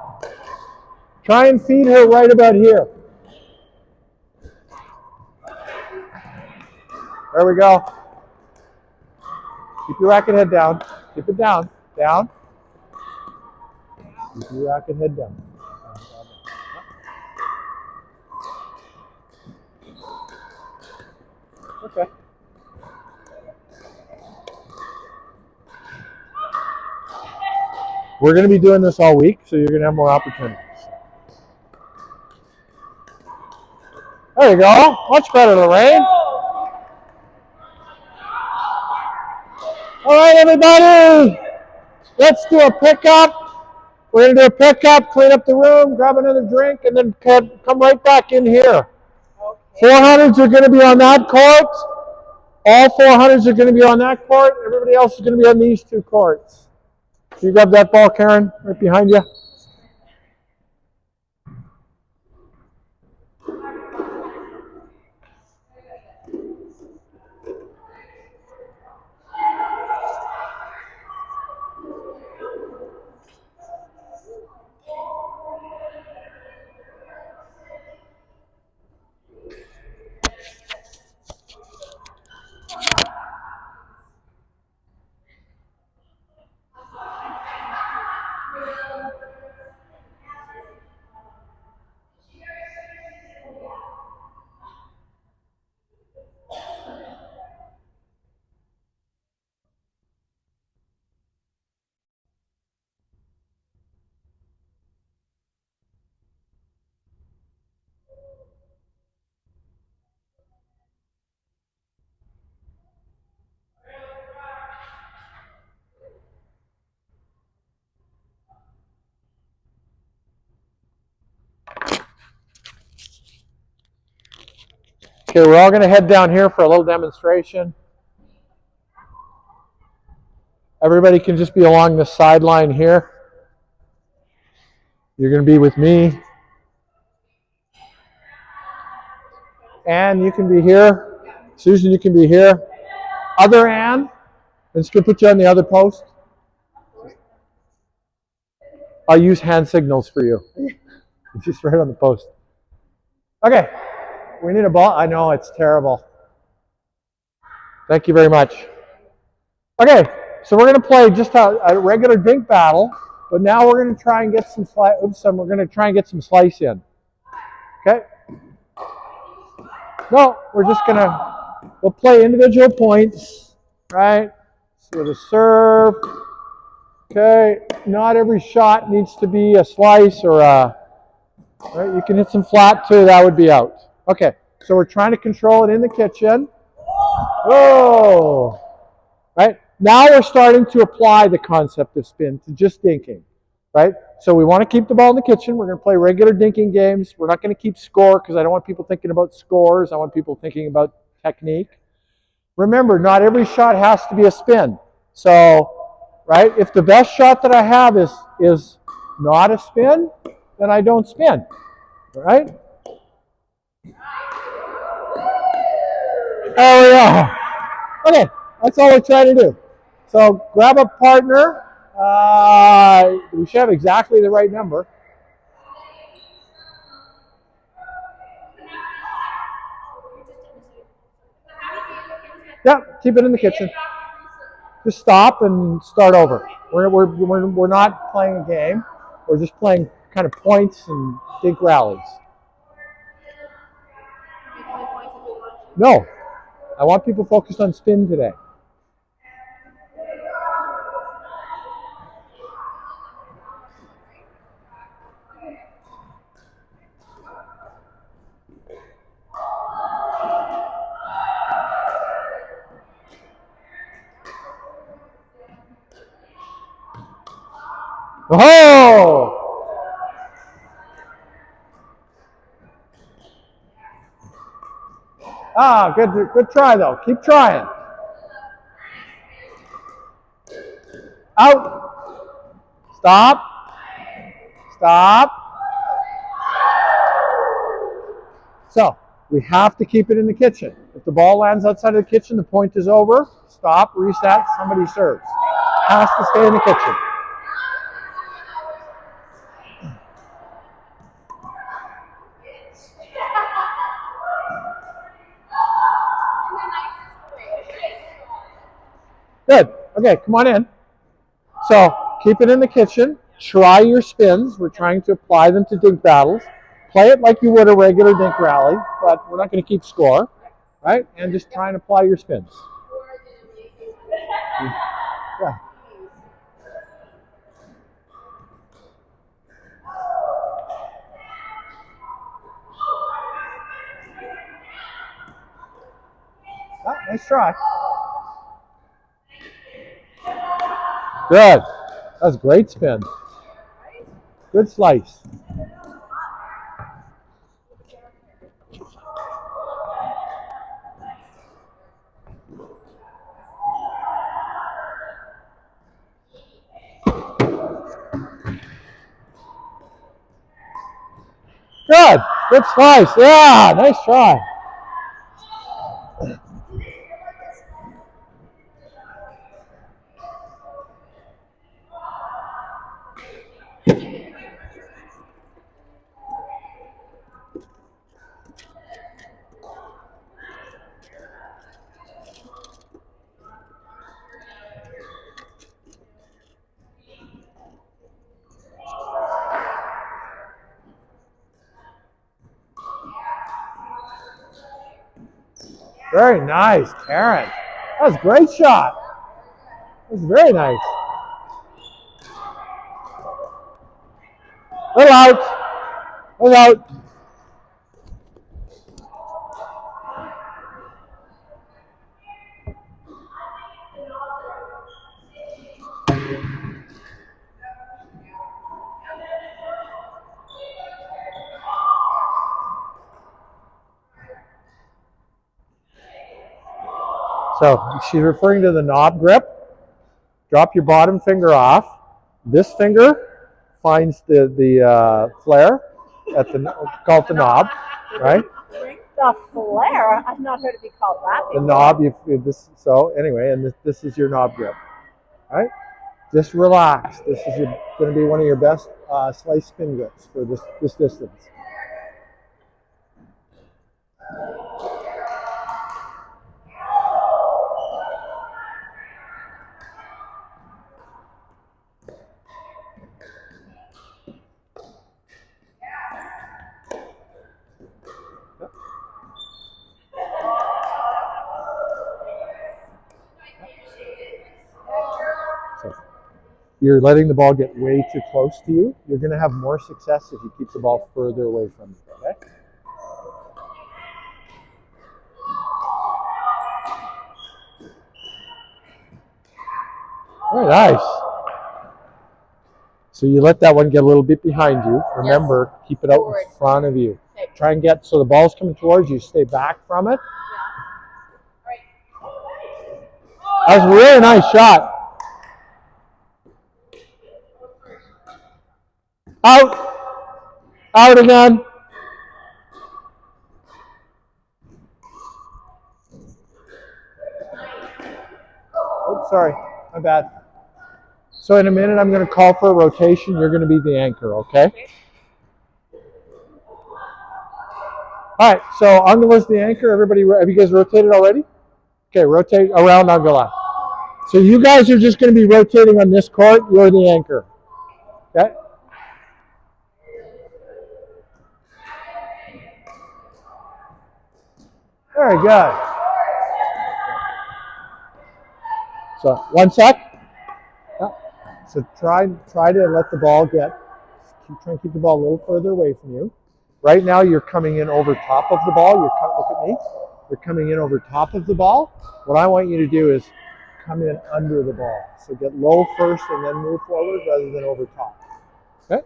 A: try and feed her right about here. There we go. Keep your racket head down. Keep it down. Down. Keep your racket head down. Okay. We're going to be doing this all week, so you're going to have more opportunities. There you go. Much better, Lorraine. All right, everybody. Let's do a pickup. We're going to do a pickup, clean up the room, grab another drink, and then come right back in here. 400s are going to be on that court. All 400s are going to be on that court. Everybody else is going to be on these two courts. Can you grab that ball, Karen, right behind you? Okay, we're all going to head down here for a little demonstration. Everybody can just be along the sideline here. You're going to be with me. Ann, you can be here. Susan, you can be here. Other Ann, I'm just going to put you on the other post. I'll use hand signals for you. Just right on the post. Okay, we need a ball. I know, it's terrible. Thank you very much. Okay, so we're going to play just a regular dink battle, but now we're going to try and get some we're going to try and get some slice in. Okay? No, we're just going to, we'll play individual points, right? So the serve. Okay, not every shot needs to be a slice or a, right? You can hit some flat too, that would be out. Okay, so we're trying to control it in the kitchen. Whoa! Right? Now we're starting to apply the concept of spin to just dinking, right? So we want to keep the ball in the kitchen. We're going to play regular dinking games. We're not going to keep score because I don't want people thinking about scores. I want people thinking about technique. Remember, not every shot has to be a spin. So, right, if the best shot that I have is not a spin, then I don't spin, right? Oh yeah. Okay, that's all we're trying to do. So grab a partner. We should have exactly the right number. Yeah, keep it in the kitchen. Just stop and start over. We're not playing a game. We're just playing kind of points and dink rallies. No, I want people focused on spin today. Oh! Ah, good try though. Keep trying. Out. Stop. Stop. So we have to keep it in the kitchen. If the ball lands outside of the kitchen, the point is over. Stop, reset, somebody serves. Has to stay in the kitchen. Good. Okay, come on in. So keep it in the kitchen. Try your spins. We're trying to apply them to dink battles. Play it like you would a regular dink rally, but we're not going to keep score, right? And just try and apply your spins. Yeah. Oh, nice try. Good. That was a great spin. Good slice. Good. Good slice. Yeah, nice try. Very nice, Karen. That was a great shot. That was very nice. Little out. Little out. So she's referring to the knob grip. Drop your bottom finger off. This finger finds the flare at the called the knob, right?
C: The flare? I've not heard it be called that before.
A: The knob. This. So anyway, and this is your knob grip, right? Just relax. This is going to be one of your best slice spin grips for this distance. So you're letting the ball get way too close to you. You're going to have more success if you keep the ball further away from you. Okay? Very nice. So you let that one get a little bit behind you. Remember, keep it out in front of you.
C: Okay.
A: Try and get so the ball's coming towards you. Stay back from it. That was a really nice shot. Out. Out again. Oops, sorry. My bad. So in a minute, I'm going to call for a rotation. You're going to be the anchor, okay? All right, so Angela's the anchor. Everybody, have you guys rotated already? Okay, rotate around Angela. So you guys are just going to be rotating on this court. You're the anchor. Okay? Very good. So 1 sec. Yeah. So try to let the ball try and keep the ball a little further away from you. Right now you're coming in over top of the ball. Look at me. You're coming in over top of the ball. What I want you to do is come in under the ball. So get low first and then move forward rather than over top. Okay?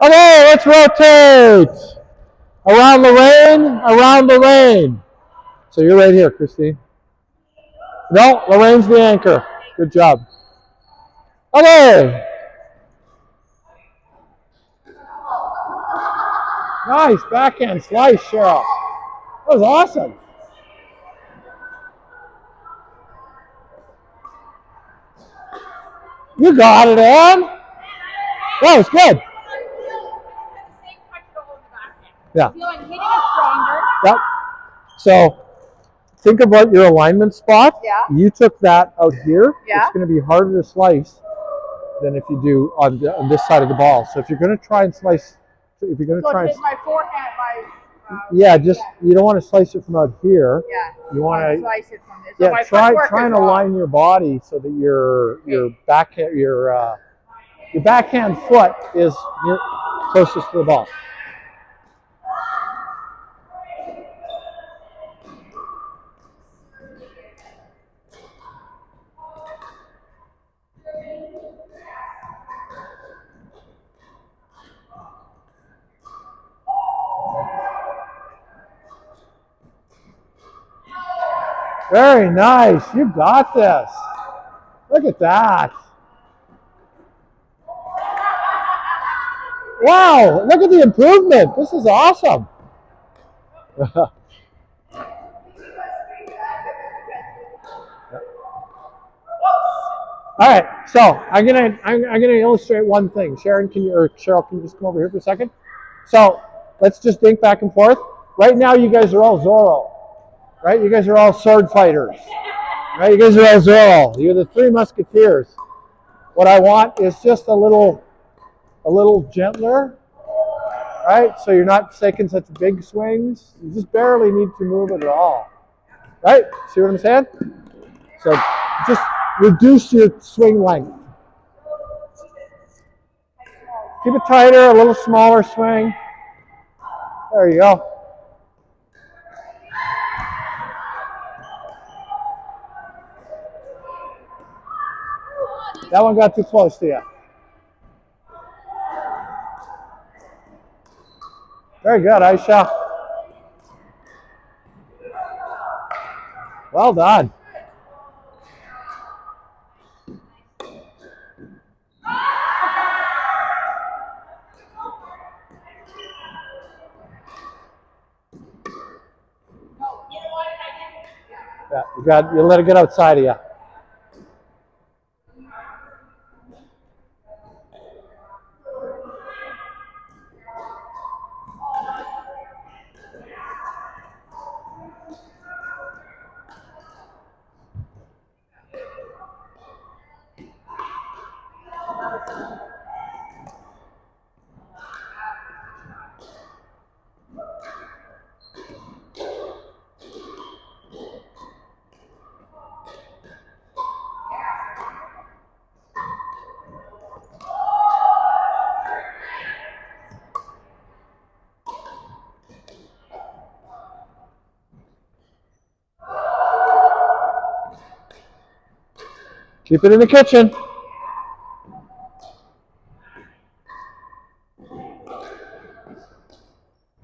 A: Okay, let's rotate. Around the lane. So you're right here, Christine. No, Lorraine's the anchor. Good job. Okay. Nice backhand slice, Cheryl. That was awesome. You got it, Ann. That was good. Yeah. Yep. So think about your alignment spot.
B: Yeah.
A: You took that out here.
B: Yeah.
A: It's going to be harder to slice than if you do on this side of the ball. So if you're going to try and slice, if you're going to try and
B: my forehand,
A: you don't want to slice it from out here.
B: Yeah.
A: You want to
B: slice it from this. So
A: try and align your body so that your backhand foot is closest to the ball. Very nice. You got this. Look at that. Wow, look at the improvement. This is awesome. All right, so I'm gonna illustrate one thing. Cheryl, can you just come over here for a second? So let's just think back and forth. Right now, you guys are all Zorro, right? You guys are all sword fighters, right? You guys are all Zorro. You're the Three Musketeers. What I want is just a little gentler, right? So you're not taking such big swings. You just barely need to move it at all, right? See what I'm saying? So just reduce your swing length. Keep it tighter, a little smaller swing. There you go. That one got too close to you. Very good, Aisha. Well done. Yeah, you let it get outside of you. Keep it in the kitchen.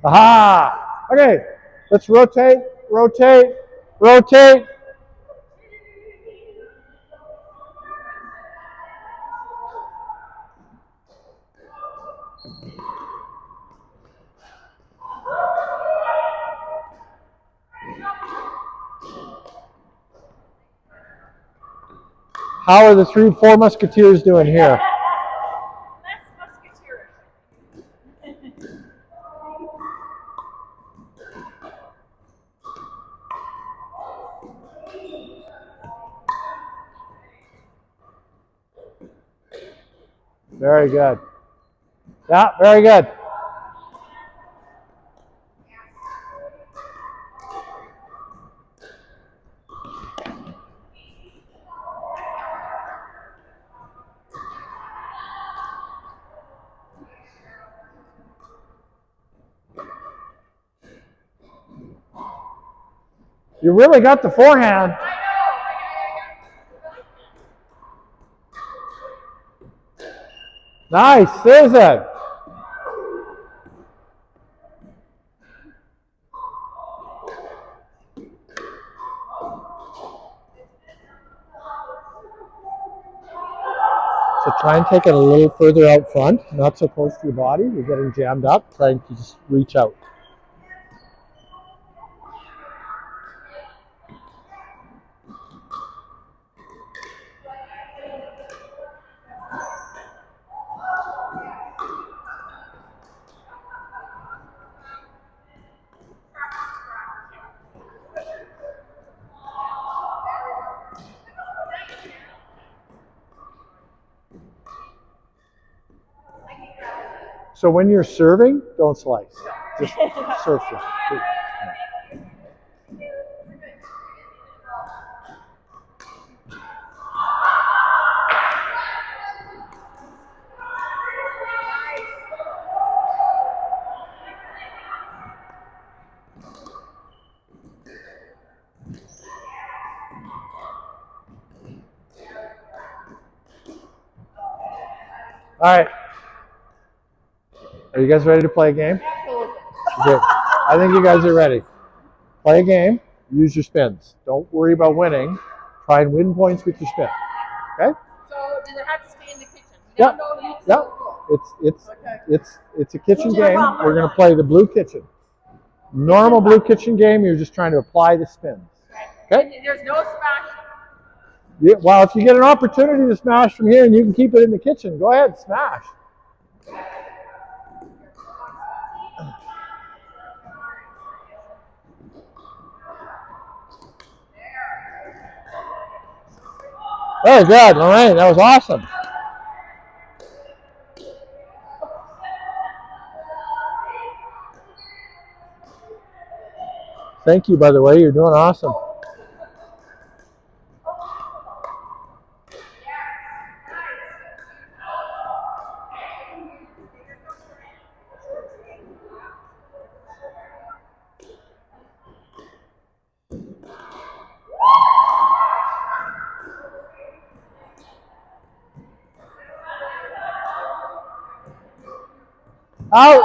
A: Aha! Okay, let's rotate, rotate, rotate. How are the four musketeers doing here?
C: Less musketeer.
A: Very good. Yeah, very good. You really got the forehand. Nice, Susan. So try and take it a little further out front, not so close to your body. You're getting jammed up. Try and just reach out. So when you're serving, don't slice. Just serve flat. All right. Are you guys ready to play a game? Good. I think you guys are ready. Play a game. Use your spins. Don't worry about winning. Try and win points with your spin. Okay?
B: So does it have to stay in the kitchen?
A: Yep. Yep. It's a kitchen game. We're going to play the blue kitchen. Normal blue kitchen game. You're just trying to apply the spins. Okay?
B: There's no smash.
A: Yeah, well, if you get an opportunity to smash from here and you can keep it in the kitchen, go ahead, smash. Very good, Lorraine. That was awesome. Thank you, by the way. You're doing awesome. Out.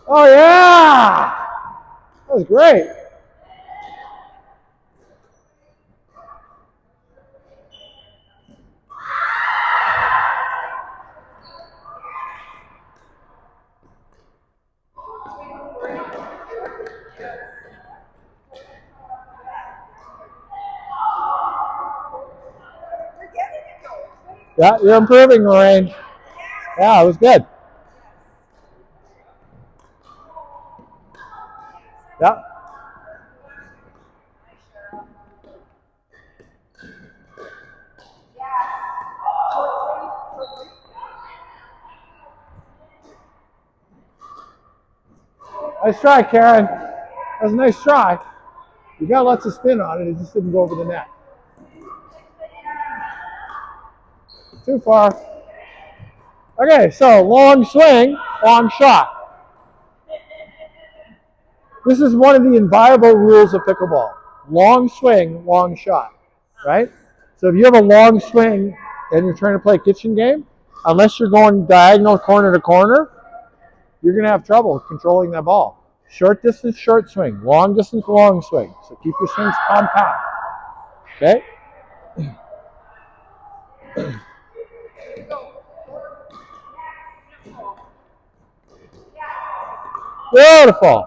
A: Oh, yeah. That was great. Yeah, you're improving, Lorraine. Yeah, it was good. Yeah. Nice try, Karen. That was a nice try. You got lots of spin on it. It just didn't go over the net. Too far. Okay, so long swing, long shot. This is one of the inviolable rules of pickleball. Long swing, long shot, right? So if you have a long swing and you're trying to play a kitchen game, unless you're going diagonal corner to corner, you're going to have trouble controlling that ball. Short distance, short swing. Long distance, long swing. So keep your swings compact. Okay? Beautiful.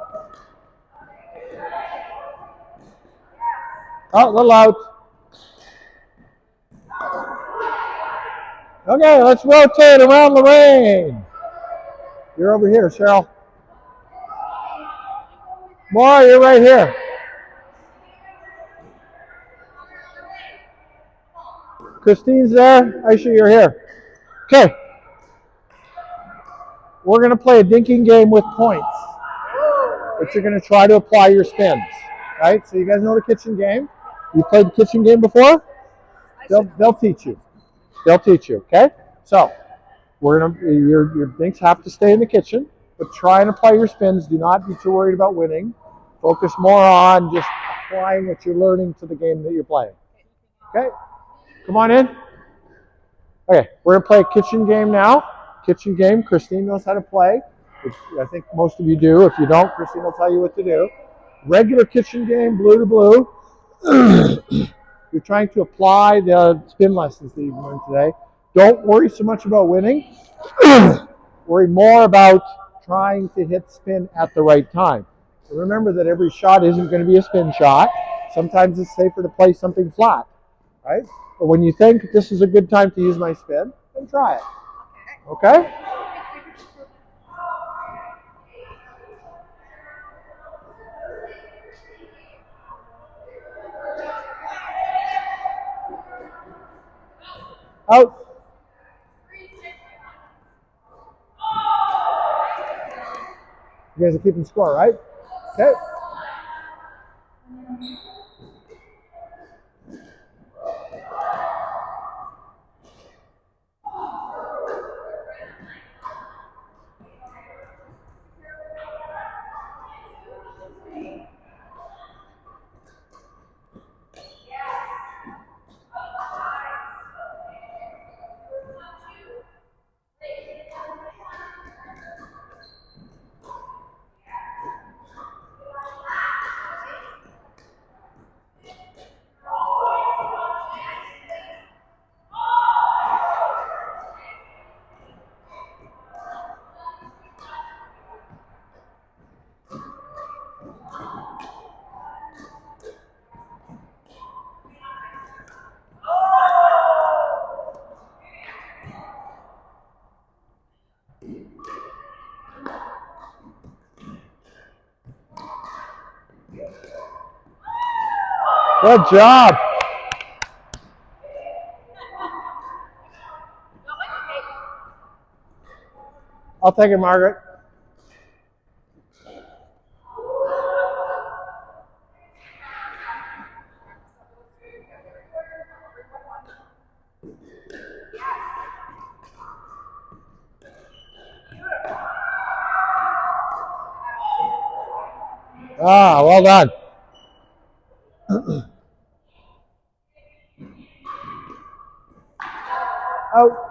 A: Oh, a little out. Okay, let's rotate around the ring. You're over here, Cheryl. Maura, you're right here. Christine's there. Aisha, you're here. Okay. We're going to play a dinking game with points. But you're going to try to apply your spins. Right? So you guys know the kitchen game? You played the kitchen game before? They'll teach you. They'll teach you, okay? So your dinks have to stay in the kitchen, but try and apply your spins. Do not be too worried about winning. Focus more on just applying what you're learning to the game that you're playing. Okay? Come on in. Okay, we're going to play a kitchen game now. Kitchen game. Christine knows how to play, which I think most of you do. If you don't, Christine will tell you what to do. Regular kitchen game, blue to blue. You're trying to apply the spin lessons that you've learned today. Don't worry so much about winning. Worry more about trying to hit spin at the right time. So remember that every shot isn't going to be a spin shot. Sometimes it's safer to play something flat, right? But when you think this is a good time to use my spin, then try it. Okay? Out. You guys are keeping score, right? Okay. Good job. I'll take it, Margaret. Ah, well done. Out.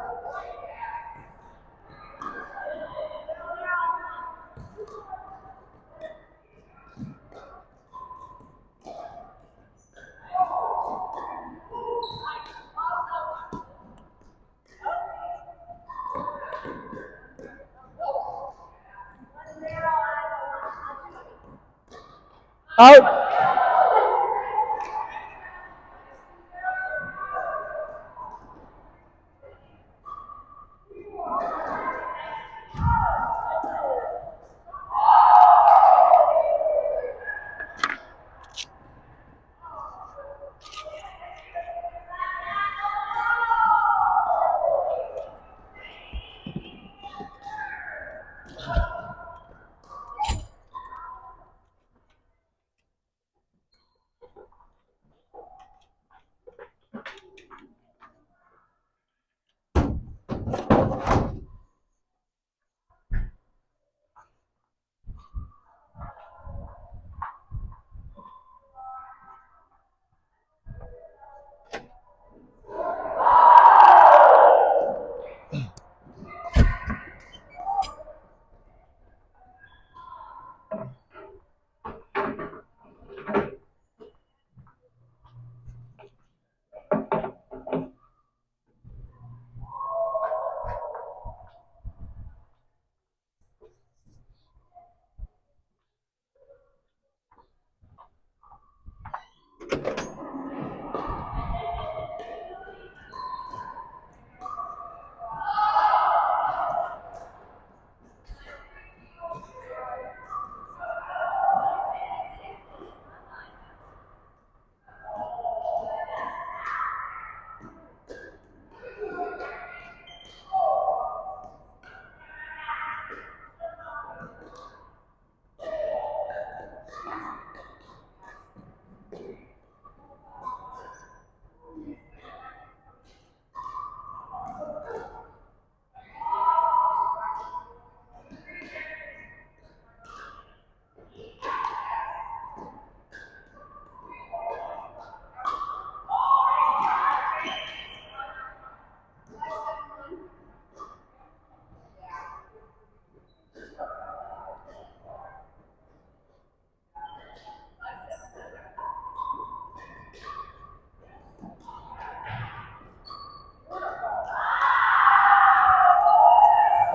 A: Out.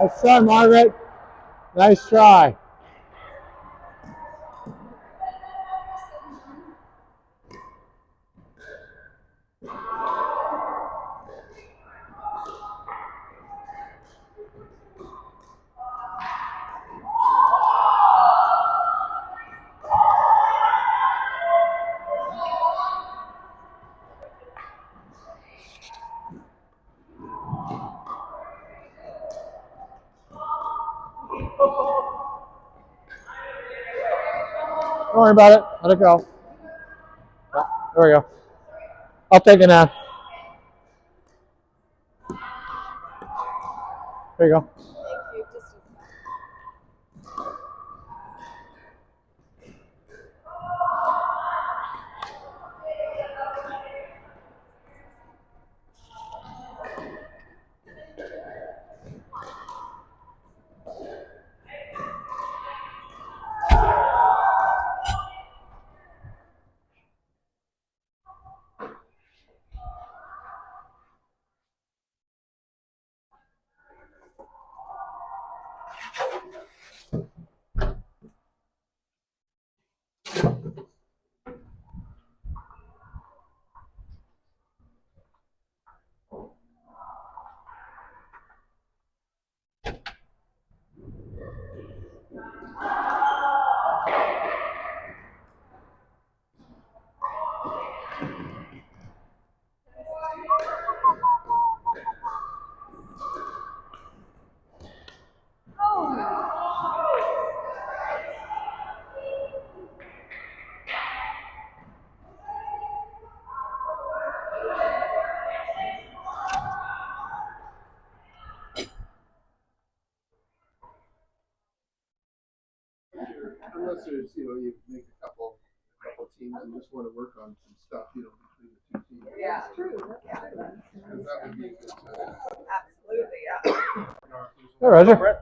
A: Nice try, Margaret. Nice try. Don't worry about it. Let it go. Yeah, there we go. I'll take it now. There you go.
D: Unless there's, you make a couple teams and just want to work on some stuff, between the two teams.
B: Yeah, it's true. Yeah.
D: Because that would be a good time.
B: Absolutely, yeah.
A: Hey, Roger.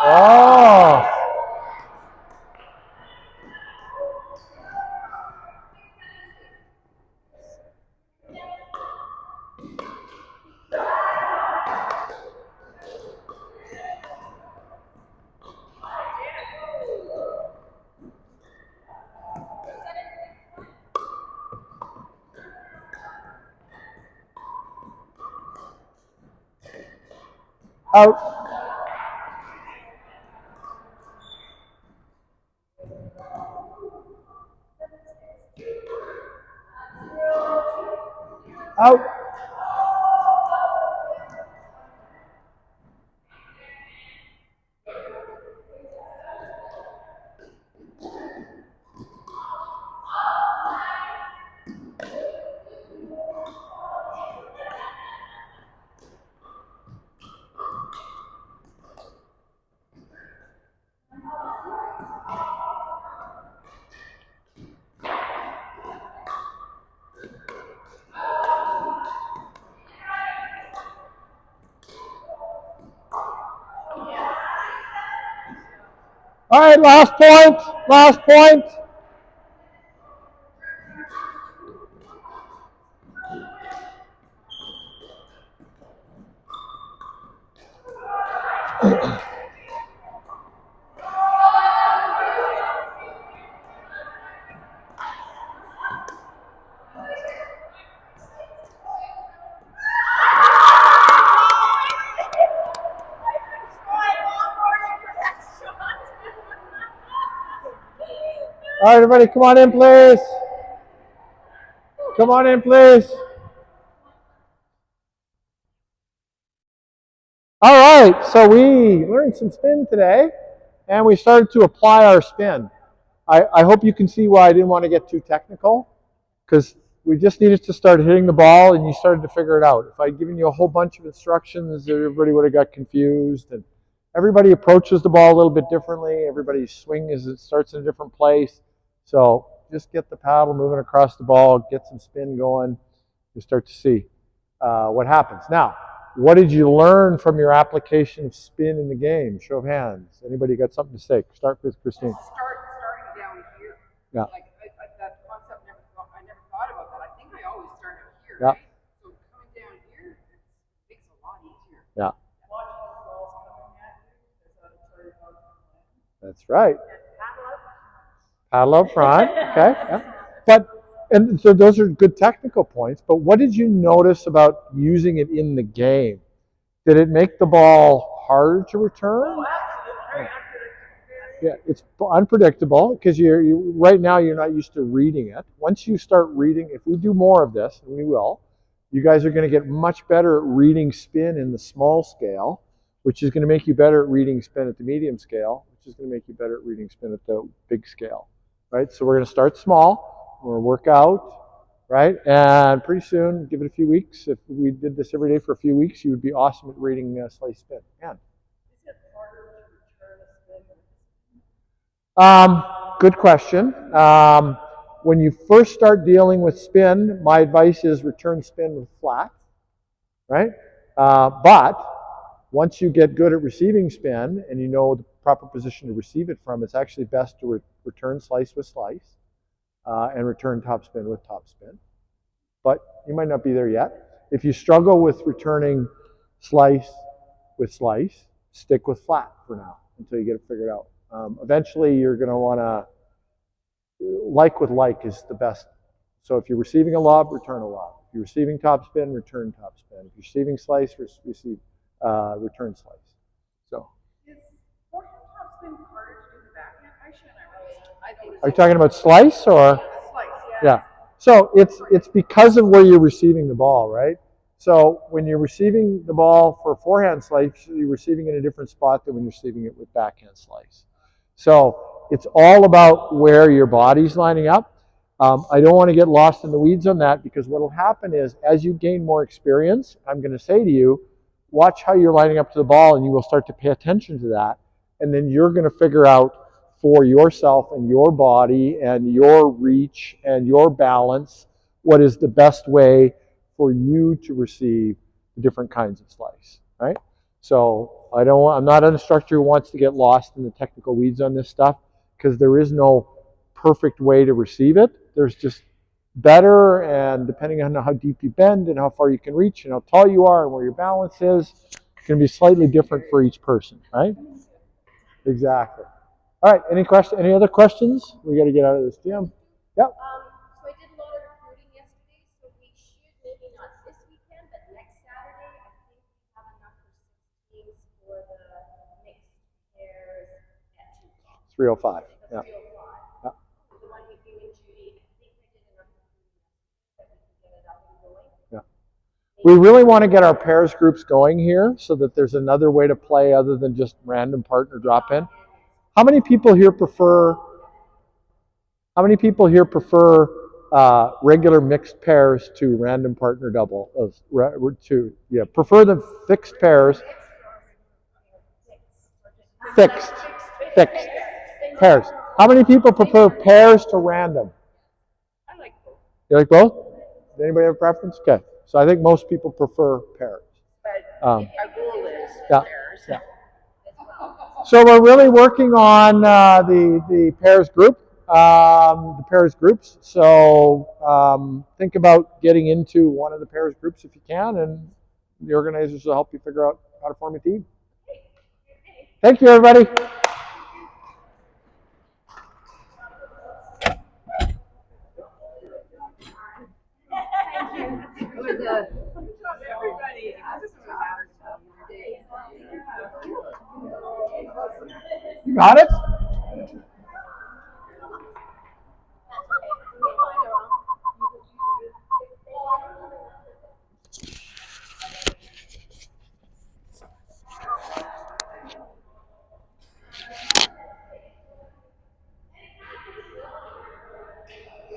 A: Oh. Out. Out. All right, last point. Last point. All right, everybody, come on in, please. Come on in, please. All right, so we learned some spin today, and we started to apply our spin. I hope you can see why I didn't want to get too technical, because we just needed to start hitting the ball, and you started to figure it out. If I'd given you a whole bunch of instructions, everybody would have got confused, and everybody approaches the ball a little bit differently. Everybody's swing it starts in a different place. So just get the paddle moving across the ball, get some spin going. You start to see what happens. Now, what did you learn from your application of spin in the game? Show of hands. Anybody got something to say? Start with Christine.
B: Starting down here.
A: Yeah.
B: Like that concept, I never thought about that. I think I always start out here,
A: Yeah.
B: right? So coming down here, it makes it a lot easier.
A: Yeah.
B: Watching the balls coming at you, is that a sort of
A: That's right. Paddle up front. Okay. Yeah. But and so those are good technical points. But what did you notice about using it in the game? Did it make the ball harder to return?
B: Oh, absolutely. Very unpredictable.
A: Yeah, it's unpredictable because you right now you're not used to reading it. Once you start reading, if we do more of this, and we will, you guys are going to get much better at reading spin in the small scale, which is going to make you better at reading spin at the medium scale, which is going to make you better at reading spin at the big scale, right? So we're going to start small, we're going to work out, right? And pretty soon, give it a few weeks. If we did this every day for a few weeks, you would be awesome at reading slice spin. And
B: Is it harder to return a spin?
A: good question. When you first start dealing with spin, my advice is return spin with flat, right? But once you get good at receiving spin and you know the proper position to receive it from, it's actually best to return slice with slice and return top spin with top spin. But you might not be there yet. If you struggle with returning slice with slice, stick with flat for now until you get it figured out. Eventually, you're going to want to, like with like is the best. So if you're receiving a lob, return a lob. If you're receiving top spin, return top spin. If you're receiving slice, return slice. So.
B: Is forehand top spin harder to do the backhand? I think.
A: Are you talking about slice or?
B: Slice, yeah.
A: Yeah. So it's because of where you're receiving the ball, right? So when you're receiving the ball for forehand slice, you're receiving it in a different spot than when you're receiving it with backhand slice. So it's all about where your body's lining up. I don't want to get lost in the weeds on that because what will happen is as you gain more experience, I'm going to say to you, watch how you're lining up to the ball and you will start to pay attention to that. And then you're going to figure out for yourself and your body and your reach and your balance what is the best way for you to receive the different kinds of slice, right? So I'm not an instructor who wants to get lost in the technical weeds on this stuff because there is no perfect way to receive it. There's just better, and depending on how deep you bend and how far you can reach and how tall you are and where your balance is, it can be slightly different for each person, right? Exactly. All right, any other questions? We got to get out of this gym. Yep.
E: So I did a lot of recruiting yesterday, so we should maybe not this weekend, but next Saturday, I think we have enough for 6 teams for the mixed pairs at 2 o'clock.
A: 305.
E: The
A: Yeah.
E: 305.
A: Yeah.
E: So the one with you and Judy, I think I did enough recruiting yesterday that we can get it up and going.
A: Yeah. We really want to get our pairs groups going here so that there's another way to play other than just random partner drop in. How many people here prefer regular mixed pairs to random partner double? Prefer the fixed pairs. Fixed pairs. How many people prefer pairs to random?
B: I like both.
A: You like both? Does anybody have a preference? Okay. So I think most people prefer pairs.
B: But our goal is
A: Yeah.
B: pairs.
A: Yeah. So we're really working on the pairs group, the pairs groups. So think about getting into one of the pairs groups if you can, and the organizers will help you figure out how to form a team. Thank you, everybody.
B: Everybody, I just want to
A: You got it?